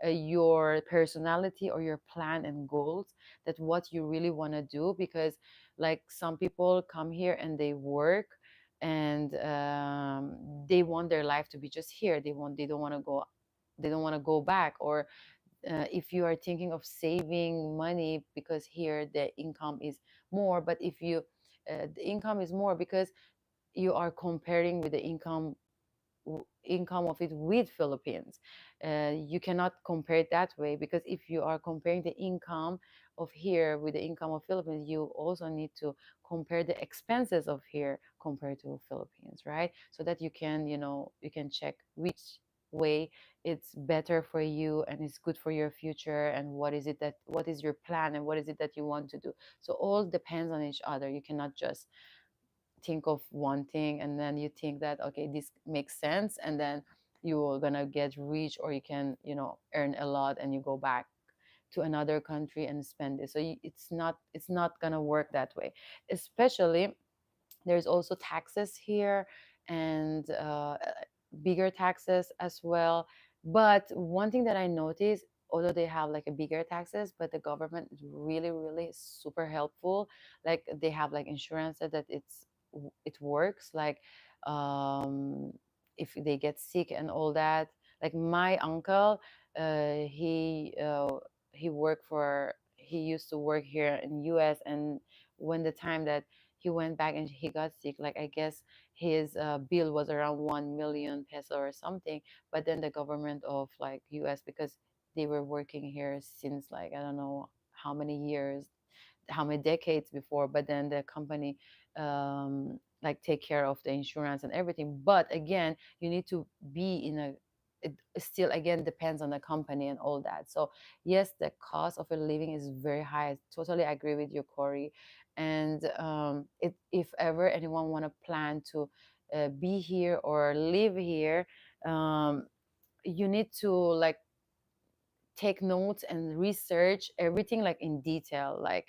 your personality or your plan and goals, that what you really want to do. Because like some people come here and they work, and they want their life to be just here. They don't want to go, they don't want to go back. Or if you are thinking of saving money, because here the income is more. But if you the income is more because you are comparing with the income of it with Philippines. You cannot compare it that way, because if you are comparing the income of here with the income of Philippines, you also need to compare the expenses of here compared to Philippines, right? So that you can check which way it's better for you and it's good for your future, and what is your plan and what is it that you want to do. So all depends on each other. You cannot just think of one thing and then you think that okay, this makes sense, and then you're gonna get rich, or you can earn a lot and you go back to another country and spend it. So it's not gonna work that way. Especially there's also taxes here, and bigger taxes as well. But one thing that I noticed, although they have like a bigger taxes, but the government is really, really super helpful. Like they have like insurance that it works. Like um, if they get sick and all that. Like my uncle, he worked for he used to work here in US, and when the time that he went back and he got sick, like I guess his bill was around 1 million peso or something. But then the government of like US, because they were working here since like I don't know how many years, how many decades before, but then the company like take care of the insurance and everything. But again, you need to be in a it still again depends on the company and all that. So yes, the cost of a living is very high. I totally agree with you, Corey. And if ever anyone want to plan to be here or live here, um, you need to like take notes and research everything like in detail, like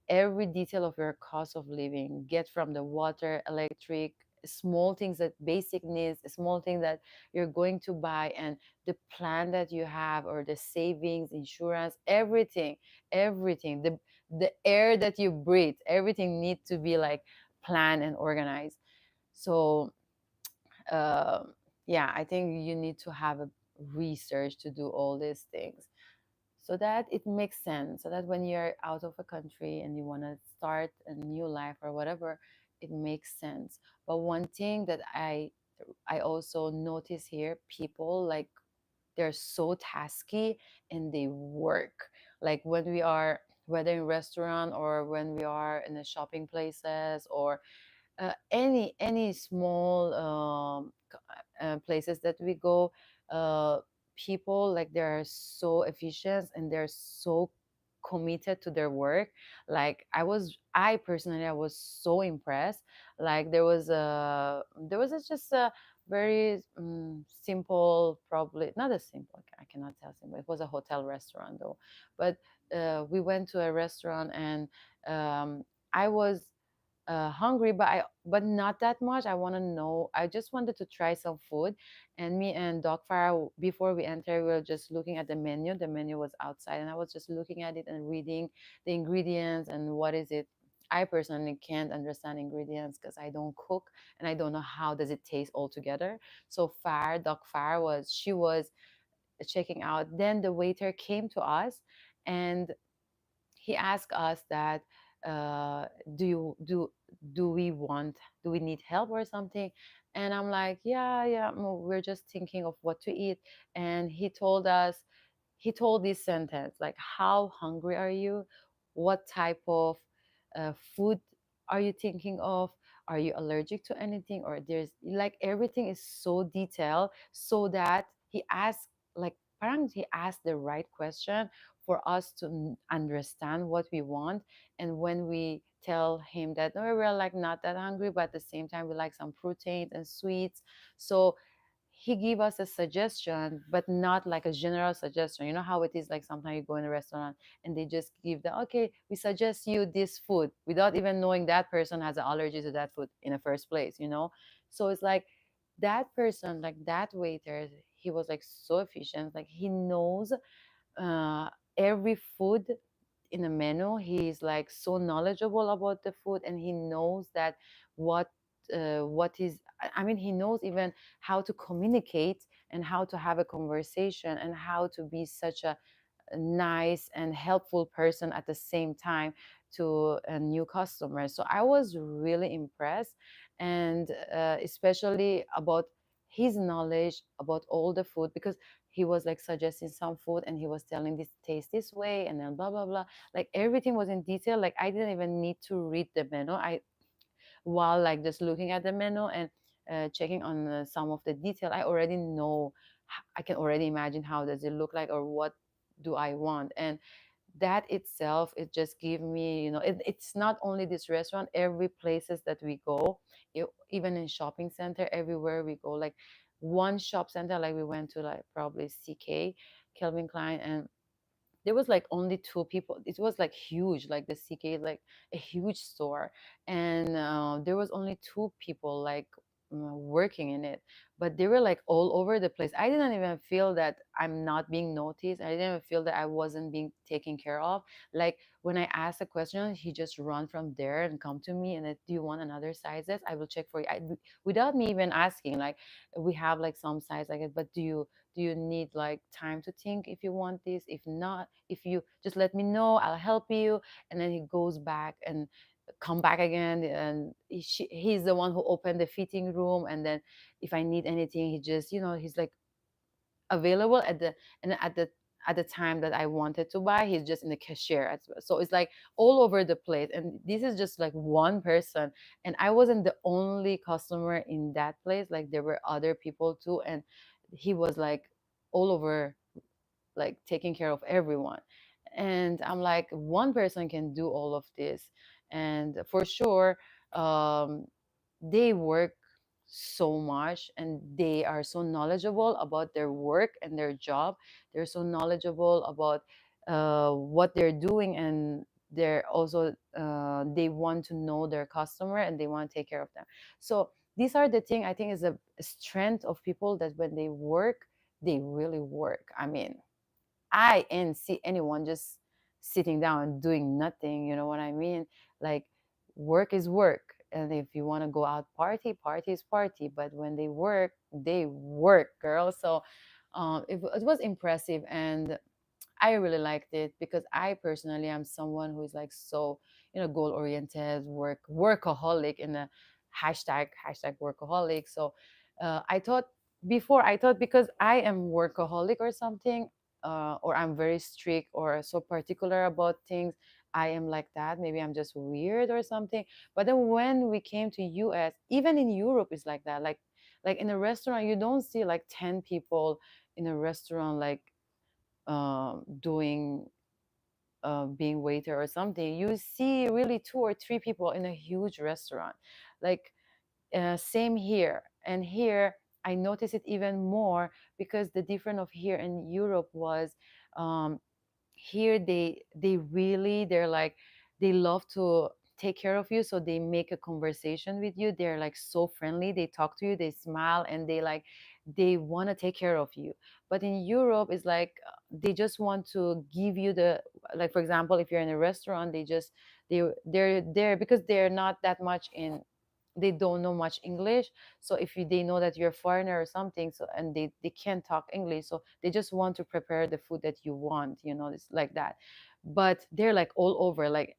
every detail of your cost of living, get from the water, electric, small things, that basic needs, small thing that you're going to buy, and the plan that you have, or the savings, insurance, everything, the air that you breathe, everything needs to be like planned and organized. So um yeah, I think you need to have a research to do all these things, so that it makes sense, so that when you're out of a country and you want to start a new life or whatever, it makes sense. But one thing that I also notice here, people like they're so tasky and they work. Like when we are, whether in restaurant or when we are in the shopping places, or any small places that we go, uh, people like they're so efficient and they're so committed to their work. Like I personally, I was so impressed. Like there was just a very simple, probably not as simple, I cannot tell simple, it was a hotel restaurant though. But we went to a restaurant, and I was hungry, but not that much. I want to know. I just wanted to try some food, and me and Doc Farah, before we entered, we were just looking at the menu. The menu was outside, and I was just looking at it and reading the ingredients and what is it. I personally can't understand ingredients because I don't cook and I don't know how does it taste altogether. So Doc Farah she was checking out. Then the waiter came to us, and he asked us that uh, do you do do we need help or something. And I'm like, yeah, yeah, we're just thinking of what to eat. And he told this sentence like, how hungry are you? What type of food are you thinking of? Are you allergic to anything? Or there's like everything is so detailed, so that he asked like, parang he asked the right question for us to understand what we want. And when we tell him that no, we're like not that hungry, but at the same time we like some proteins and sweets, so he gave us a suggestion, but not like a general suggestion. You know how it is, like sometimes you go in a restaurant and they just give the, okay, we suggest you this food without even knowing that person has an allergy to that food in the first place, you know. So it's like that person, like that waiter, he was like so efficient, like he knows uh, every food in a menu. He's like so knowledgeable about the food, and he knows that what what is, I mean, he knows even how to communicate and how to have a conversation and how to be such a nice and helpful person at the same time to a new customer. So I was really impressed, and especially about his knowledge about all the food, because he was like suggesting some food and he was telling this taste this way and then blah blah blah. Like everything was in detail. Like I didn't even need to read the menu. I while like just looking at the menu and checking on some of the detail, I already know, I can already imagine how does it look like or what do I want. And that itself, it just give me, you know, it's not only this restaurant, every places that we go, even in shopping center, everywhere we go, like one shop center, like we went to like probably CK, Kelvin Klein, and there was like only two people. It was like huge, like the CK, like a huge store, and there was only two people like working in it, but they were like all over the place. I didn't even feel that I'm not being noticed. I didn't even feel that I wasn't being taken care of. Like when I asked a question, he just run from there and come to me and like, do you want another sizes? I will check for you. Without me even asking, like we have like some size like it, but do you need like time to think if you want this? If not, if you just let me know, I'll help you. And then he goes back and come back again, and he's the one who opened the fitting room. And then if I need anything, he just, you know, he's like available at the, and at the time that I wanted to buy, he's just in the cashier as well. So it's like all over the place. And this is just like one person. And I wasn't the only customer in that place. Like there were other people too. And he was like all over, like taking care of everyone. And I'm like, one person can do all of this. And for sure, um, they work so much and they are so knowledgeable about their work and their job. They're so knowledgeable about what they're doing, and they're also they want to know their customer and they want to take care of them. So these are the thing I think is a strength of people, that when they work, they really work. I mean, I ain't see anyone just sitting down and doing nothing. You know what I mean? Like work is work. And if you want to go out party, party is party. But when they work, girl. So it was impressive. And I really liked it because I personally am someone who is like so, you know, goal oriented, workaholic in the hashtag workaholic. So I thought before, I thought because I am workaholic or something, or I'm very strict or so particular about things, I am like that. Maybe I'm just weird or something. But then when we came to US, even in Europe, it's like that. Like in a restaurant, you don't see like 10 people in a restaurant like doing being waiter or something. You see really 2 or 3 people in a huge restaurant. Like same here. And here I noticed it even more, because the difference of here and Europe was, um, here they really, they're like, they love to take care of you, so they make a conversation with you. They're like so friendly, they talk to you, they smile, and they like, they want to take care of you. But in Europe it's like they just want to give you the, like for example, if you're in a restaurant, they're there because they're not that much in, they don't know much English. So if they know that you're a foreigner or something, so and they can't talk English, so they just want to prepare the food that you want, you know, it's like that. But they're like all over, like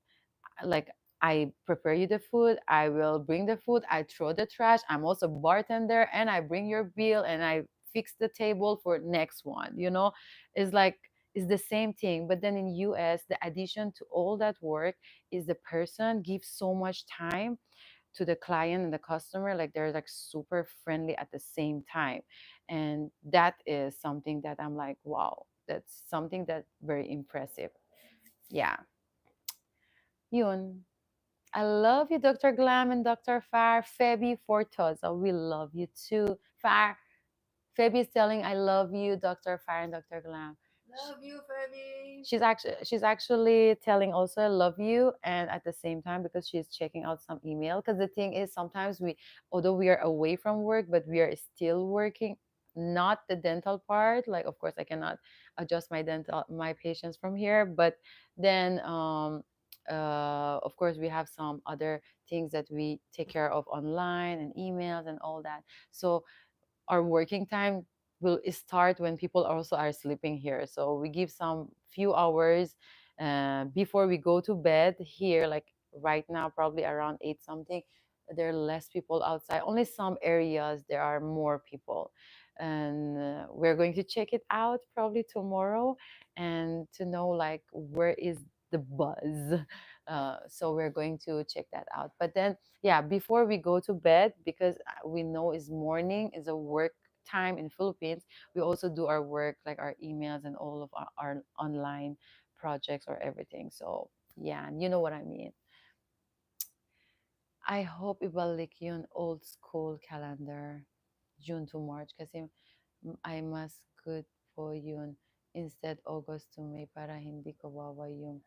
I prepare you the food, I will bring the food, I throw the trash, I'm also bartender, and I bring your bill and I fix the table for next one, it's like it's the same thing. But then in US, the addition to all that work is the person gives so much time to the client and the customer, like they're like super friendly at the same time. And that is something that I'm like, wow, that's something that very impressive. Yeah. Yun. I love you, Dr. Glam and Dr. Far. Feby Fortosa, we love you too. Far, Feby is telling I love you, Dr. Far and Dr. Glam. Love you, Femi. She's actually telling also I love you, and at the same time because she's checking out some email. Because the thing is, sometimes we, although we are away from work, but we are still working. Not the dental part. Like, of course, I cannot adjust my patients from here, but then of course we have some other things that we take care of online and emails and all that. So our working time will start when people also are sleeping here. So we give some few hours before we go to bed here, like right now, probably around 8 something. There are less people outside. Only some areas there are more people. And we're going to check it out probably tomorrow and to know like where is the buzz. So we're going to check that out. But then yeah, before we go to bed, because we know is morning is a work time in Philippines, we also do our work like our emails and all of our online projects or everything. So yeah, and you know what I mean. I hope ibalik yun old school calendar, June to March, kasi I must good po yun instead August to May para hindi kawawa yung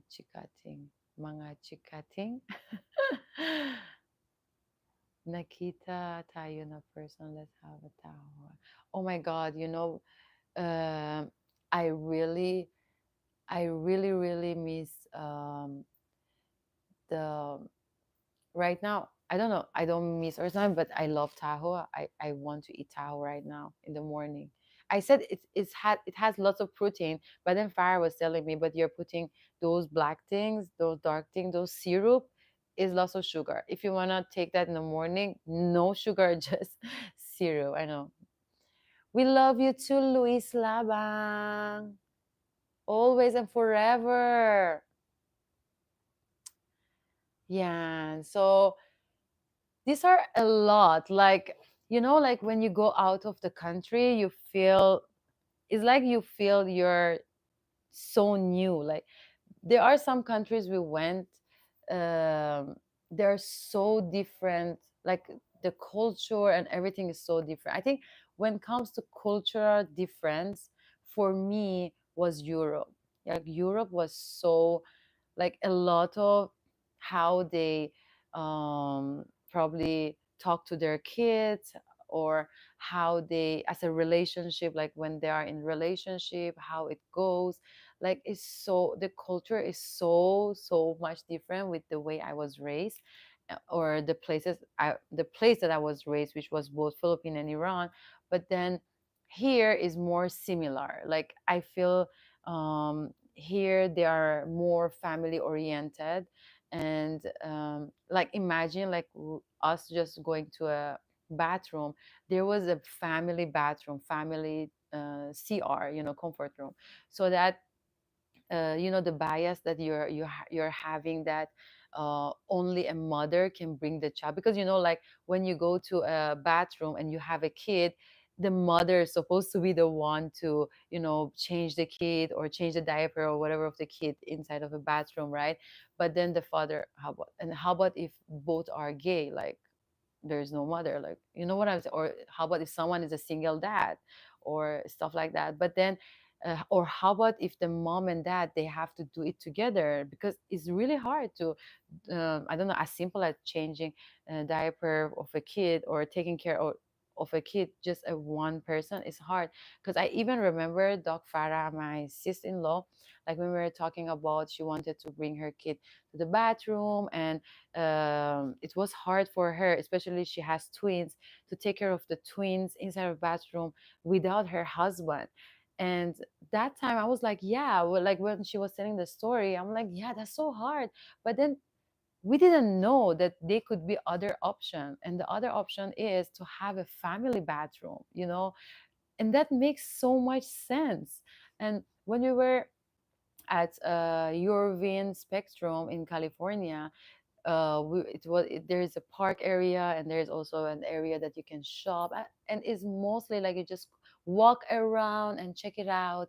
chikating mga chikating. Nakita tayo na person, let's have a tawa. Oh my God, um, I really, I really, really miss the right now. I don't know. I don't miss or something, but I love taho. I want to eat taho right now in the morning. I said it has lots of protein, but then Farah was telling me, but you're putting those black things, those dark things, those syrup is lots of sugar. If you wanna take that in the morning, no sugar, just syrup. I know. We love you too, Luis Labang. Always and forever. Yeah. So these are a lot. Like, like when you go out of the country, you feel it's like you feel you're so new. Like there are some countries we went, um, they're so different. Like the culture and everything is so different. I think when it comes to cultural difference, for me was Europe. Like Europe was so like a lot of how they probably talk to their kids or how they as a relationship, like when they are in relationship, how it goes. Like it's so the culture is so much different with the way I was raised, or the place that I was raised, which was both Philippines and Iran. But then here is more similar. Like I feel here they are more family oriented. And like imagine like us just going to a bathroom. There was a family bathroom, family CR, comfort room. So that the bias that you're having, that only a mother can bring the child, because like when you go to a bathroom and you have a kid, the mother is supposed to be the one to change the kid or change the diaper or whatever of the kid inside of a bathroom, right? But then the father, how about if both are gay, like there's no mother, like you know what I'm saying? Or how about if someone is a single dad or stuff like that? But then or how about if the mom and dad, they have to do it together, because it's really hard to I don't know, as simple as changing a diaper of a kid or taking care of a kid, just a one person is hard. Because I even remember Doc Farah, my sister-in-law, like when we were talking about she wanted to bring her kid to the bathroom, and it was hard for her, especially she has twins, to take care of the twins inside of bathroom without her husband. And that time I was like, yeah, well, like when she was telling the story, I'm like, yeah, that's so hard. But then we didn't know that they could be other option, and the other option is to have a family bathroom, and that makes so much sense. And when we were at Eurovian Spectrum in California, there is a park area, and there's also an area that you can shop, and it's mostly like you just walk around and check it out,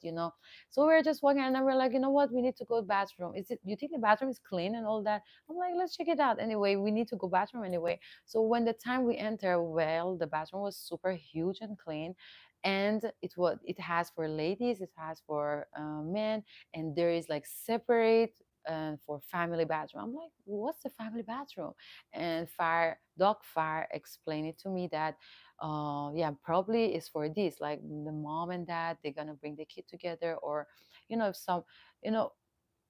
so we're just walking, and then we're like, you know what, we need to go to bathroom. Is it, you think the bathroom is clean and all that? I'm like, let's check it out anyway, we need to go bathroom anyway. So when the time we enter, well, the bathroom was super huge and clean, and it has for ladies, it has for men, and there is like separate for family bathroom. I'm like, what's the family bathroom? And Doc Fire explained it to me that, yeah, probably is for this, like the mom and dad, they're gonna bring the kid together, or, if some, you know,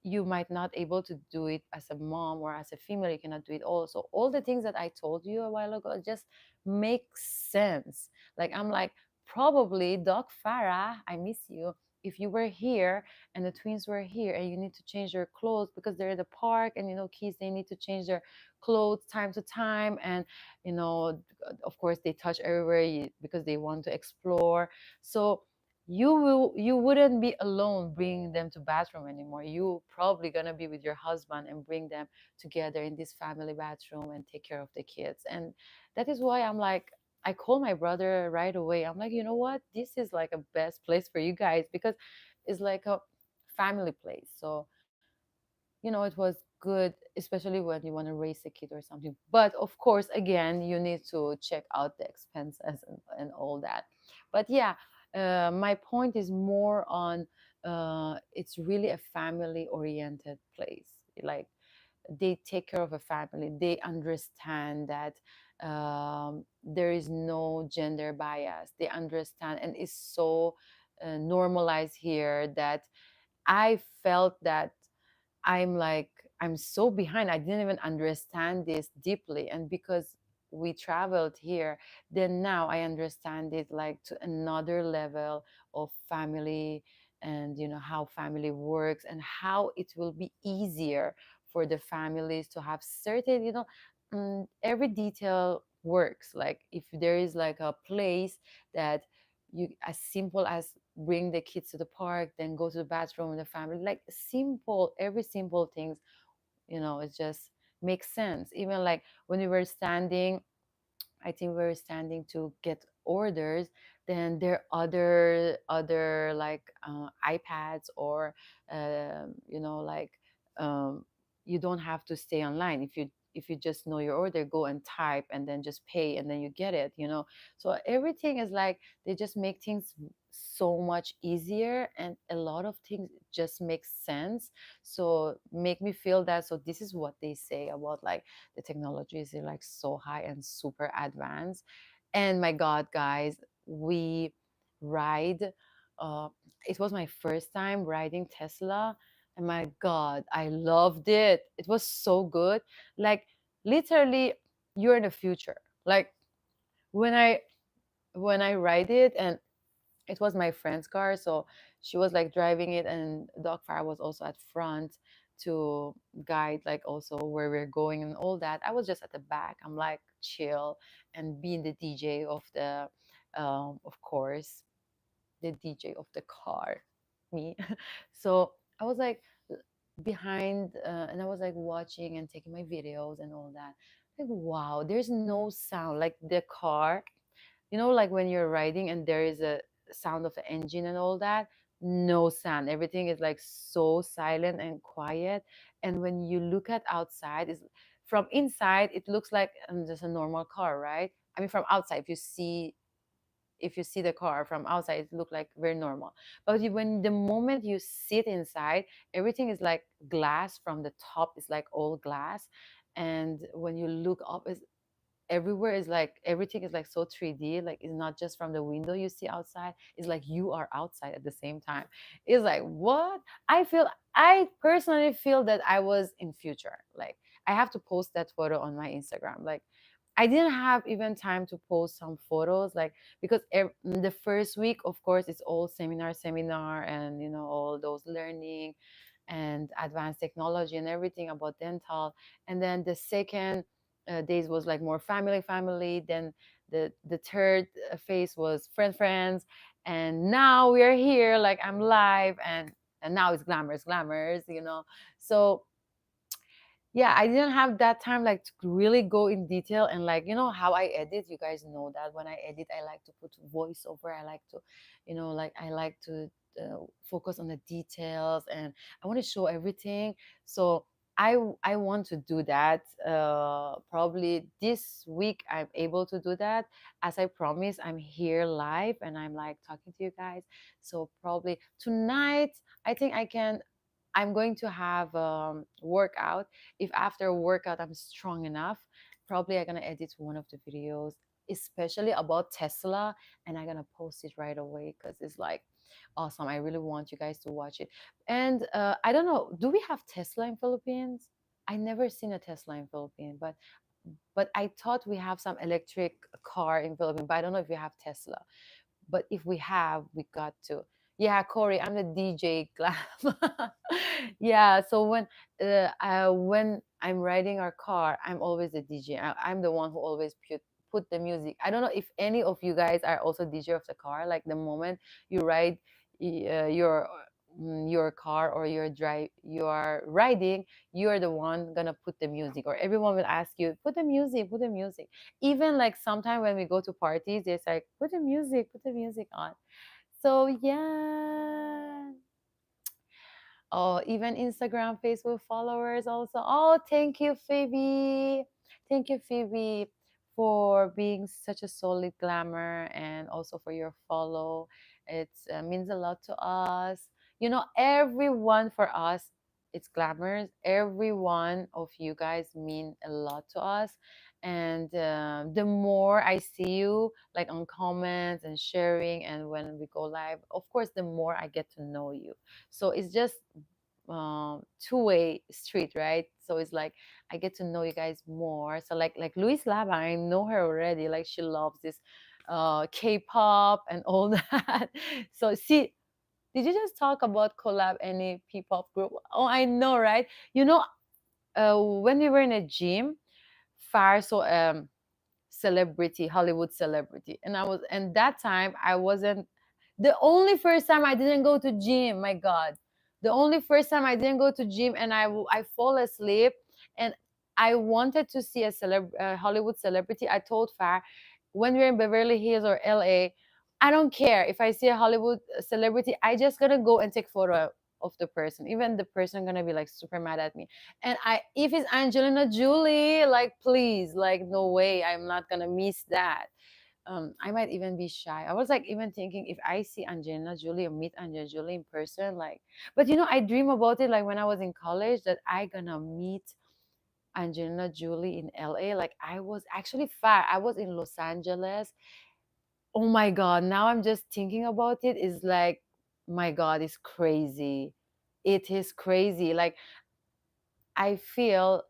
you might not able to do it as a mom, or as a female you cannot do it all. So all the things that I told you a while ago just make sense. Like, I'm like, probably Doc Farah, I miss you, if you were here and the twins were here and you need to change your clothes because they're at the park, and kids, they need to change their clothes time to time, and you know of course they touch everywhere, because they want to explore. So you wouldn't be alone bringing them to bathroom anymore. You probably gonna be with your husband and bring them together in this family bathroom and take care of the kids. And that is why I'm like, I call my brother right away. I'm like, you know what, this is like a best place for you guys, because it's like a family place. So it was good, especially when you want to raise a kid or something. But of course, again, you need to check out the expenses and all that. But yeah, my point is more on, it's really a family oriented place. Like, they take care of a family, they understand that there is no gender bias, they understand, and it's so normalized here that I felt that I'm like, I'm so behind. I didn't even understand this deeply. And because we traveled here, then now I understand it like to another level of family, and how family works, and how it will be easier for the families to have certain, every detail works. Like, if there is like a place that you, as simple as bring the kids to the park, then go to the bathroom with the family, like simple, every simple things, it just makes sense. Even like when we were standing, I think we were standing to get orders, then there are other like iPads, or like, um, you don't have to stay online. If you just know your order, go and type, and then just pay, and then you get it. So everything is like, they just make things so much easier, and a lot of things just make sense. So make me feel that, so this is what they say about like the technology is like so high and super advanced. And my god, guys, we ride, uh it was my first time riding Tesla, and my god, I loved it. It was so good. Like, literally, you're in the future. Like, when I ride it, and it was my friend's car, so she was like driving it, and Doc Farah was also at front to guide, like, also where we're going and all that. I was just at the back. I'm like chill and being the DJ of the, of course, the DJ of the car, me. So I was like behind, and I was like watching and taking my videos and all that. Like, wow, there's no sound. Like, the car, like when you're riding and there is a sound of the engine and all that, no sound. Everything is like so silent and quiet. And when you look at outside, is from inside, it looks like just a normal car, right? I mean, from outside, if you see the car from outside, it look like very normal. But when the moment you sit inside, everything is like glass. From the top is like all glass, and when you look up, is everywhere is like, everything is like so 3D. Like, it's not just from the window you see outside, it's like you are outside at the same time. It's like, what? I personally feel that I was in future. Like, I have to post that photo on my Instagram. Like, I didn't have even time to post some photos, like, because the first week, of course, it's all seminar, and all those learning. and advanced technology and everything about dental. And then the second days was like more family. Then the third phase was friends. And now we're here, like I'm live, and now it's glammers. So yeah, I didn't have that time like to really go in detail, and like how I edit. You guys know that when I edit, I like to put voiceover. I like to, like I like to focus on the details, and I want to show everything. So I want to do that. Probably this week I'm able to do that. As I promised, I'm here live and I'm like talking to you guys. So probably tonight, I think I'm going to have workout. If after a workout I'm strong enough, probably I'm gonna edit one of the videos, especially about Tesla, and I'm gonna post it right away because it's like awesome. I really want you guys to watch it. And I don't know, do we have Tesla in Philippines? I never seen a Tesla in Philippines, but I thought we have some electric car in Philippines, but I don't know if we have Tesla. But if we have, we got to. Yeah, Corey, I'm the DJ Glam. Yeah, so when I'm riding our car, I'm always the DJ. I'm the one who always put the music. I don't know if any of you guys are also DJ of the car. Like the moment you ride your car, or you are riding, you are the one gonna put the music, or everyone will ask you put the music. Even like sometimes when we go to parties, it's like put the music on. So yeah. Oh, even Instagram, Facebook followers also. Oh, thank you, Phoebe. Thank you, Phoebe, for being such a solid glamour, and also for your follow. It means a lot to us. Everyone for us, it's glamours. Every one of you guys mean a lot to us. And the more I see you, like on comments and sharing, and when we go live, of course, the more I get to know you. So it's just two-way street, right? So it's like I get to know you guys more. So like Luis Lava, I know her already. Like she loves this K-pop and all that. So see, did you just talk about collab any P-pop group? Oh, I know, right? When we were in a gym, Far so celebrity, Hollywood celebrity. And that time I wasn't the only first time I didn't go to gym, my God. The only first time I didn't go to gym, and I fall asleep, and I wanted to see a Hollywood celebrity. I told Far, when we're in Beverly Hills or LA, I don't care if I see a Hollywood celebrity, I just gonna go and take photo of the person. Even the person gonna be like super mad at me. And if it's Angelina Jolie, like please, like no way, I'm not gonna miss that. I might even be shy. I was like even thinking if I see Angelina Jolie or meet Angelina Jolie in person, like, but I dream about it like when I was in college that I gonna meet Angelina Jolie in LA. Like I was actually far. I was in Los Angeles. Oh my God! Now I'm just thinking about it. Is like, my God, it's crazy. It is crazy. Like I feel,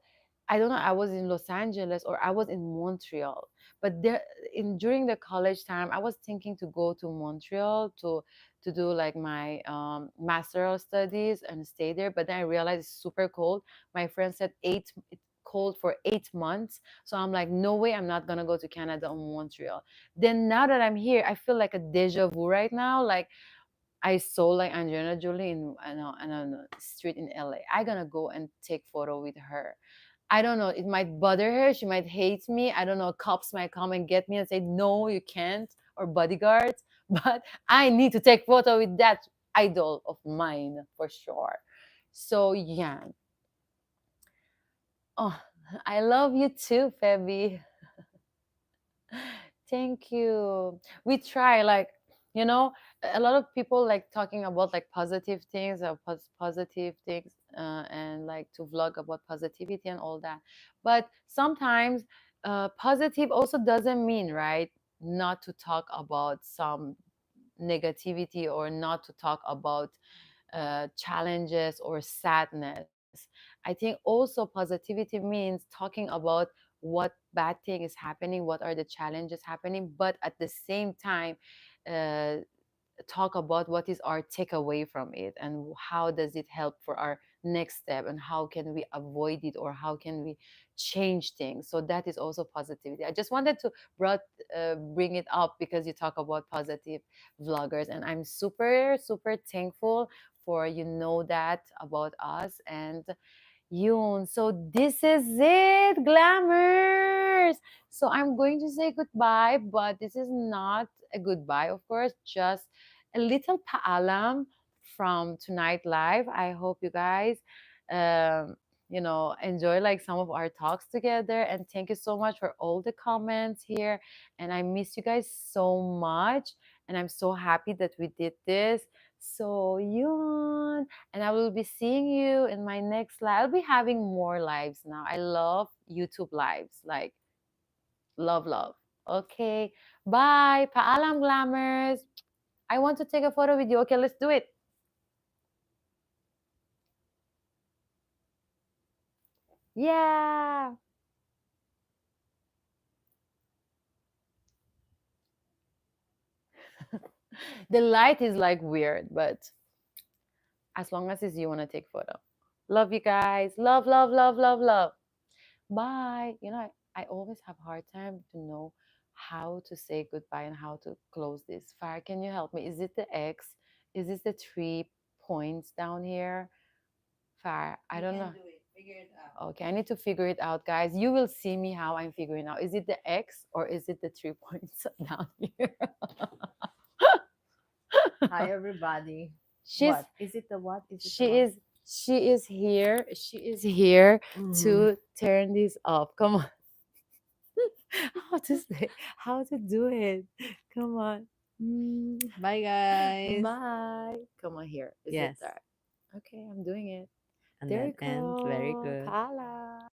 I don't know, I was in Los Angeles or I was in Montreal. But there in during the college time, I was thinking to go to Montreal to do like my masteral studies and stay there. But then I realized it's super cold. My friend said it's cold for 8 months. So I'm like, no way, I'm not gonna go to Canada or Montreal. Then now that I'm here, I feel like a deja vu right now. Like I saw like Angelina Jolie in a street in LA. I gonna go and take photo with her. I don't know. It might bother her. She might hate me. I don't know. Cops might come and get me and say, "No, you can't," or bodyguards. But I need to take photo with that idol of mine for sure. So yeah. Oh, I love you too, Febby. Thank you. We try, like, you know, a lot of people like talking about like positive things or positive things, and like to vlog about positivity and all that. But sometimes positive also doesn't mean, right, not to talk about some negativity, or not to talk about challenges or sadness. I think also positivity means talking about what bad thing is happening, what are the challenges happening, but at the same time, uh, talk about what is our takeaway from it and how does it help for our next step and how can we avoid it or how can we change things. So that is also positivity. I just wanted to bring it up because you talk about positive vloggers, and I'm super super thankful for that about us. And Yoon. So this is it, glamours. So I'm going to say goodbye, but this is not a goodbye, of course, just a little paalam from tonight live. I hope you guys um enjoy like some of our talks together, and thank you so much for all the comments here, and I miss you guys so much, and I'm so happy that we did this. So Yoon, and I will be seeing you in my next live. I'll be having more lives now. I love YouTube lives. Like, love, love. Okay. Bye. Paalam, glammers. I want to take a photo with you. Okay, let's do it. Yeah. The light is like weird, but as long as it's you want to take photo. Love you guys. Love, love, love, love, love. Bye. I always have a hard time to know how to say goodbye and how to close this. Fire, can you help me? Is it the X? Is this the 3 points down here? Fire, I You don't can know. do it. Figure it out. Okay, I need to figure it out, guys. You will see me how I'm figuring out. Is it the X or is it the 3 points down here? Hi everybody. She's What? Is it the what? Is it the she what? is she is here. She is here Mhm. to turn this off. Come on. How to say, how to do it. Come on. Mm, Bye guys. bye. Come on here. Is it Yes. there? Okay, I'm doing it. And There then you end. Very go. good. Pala.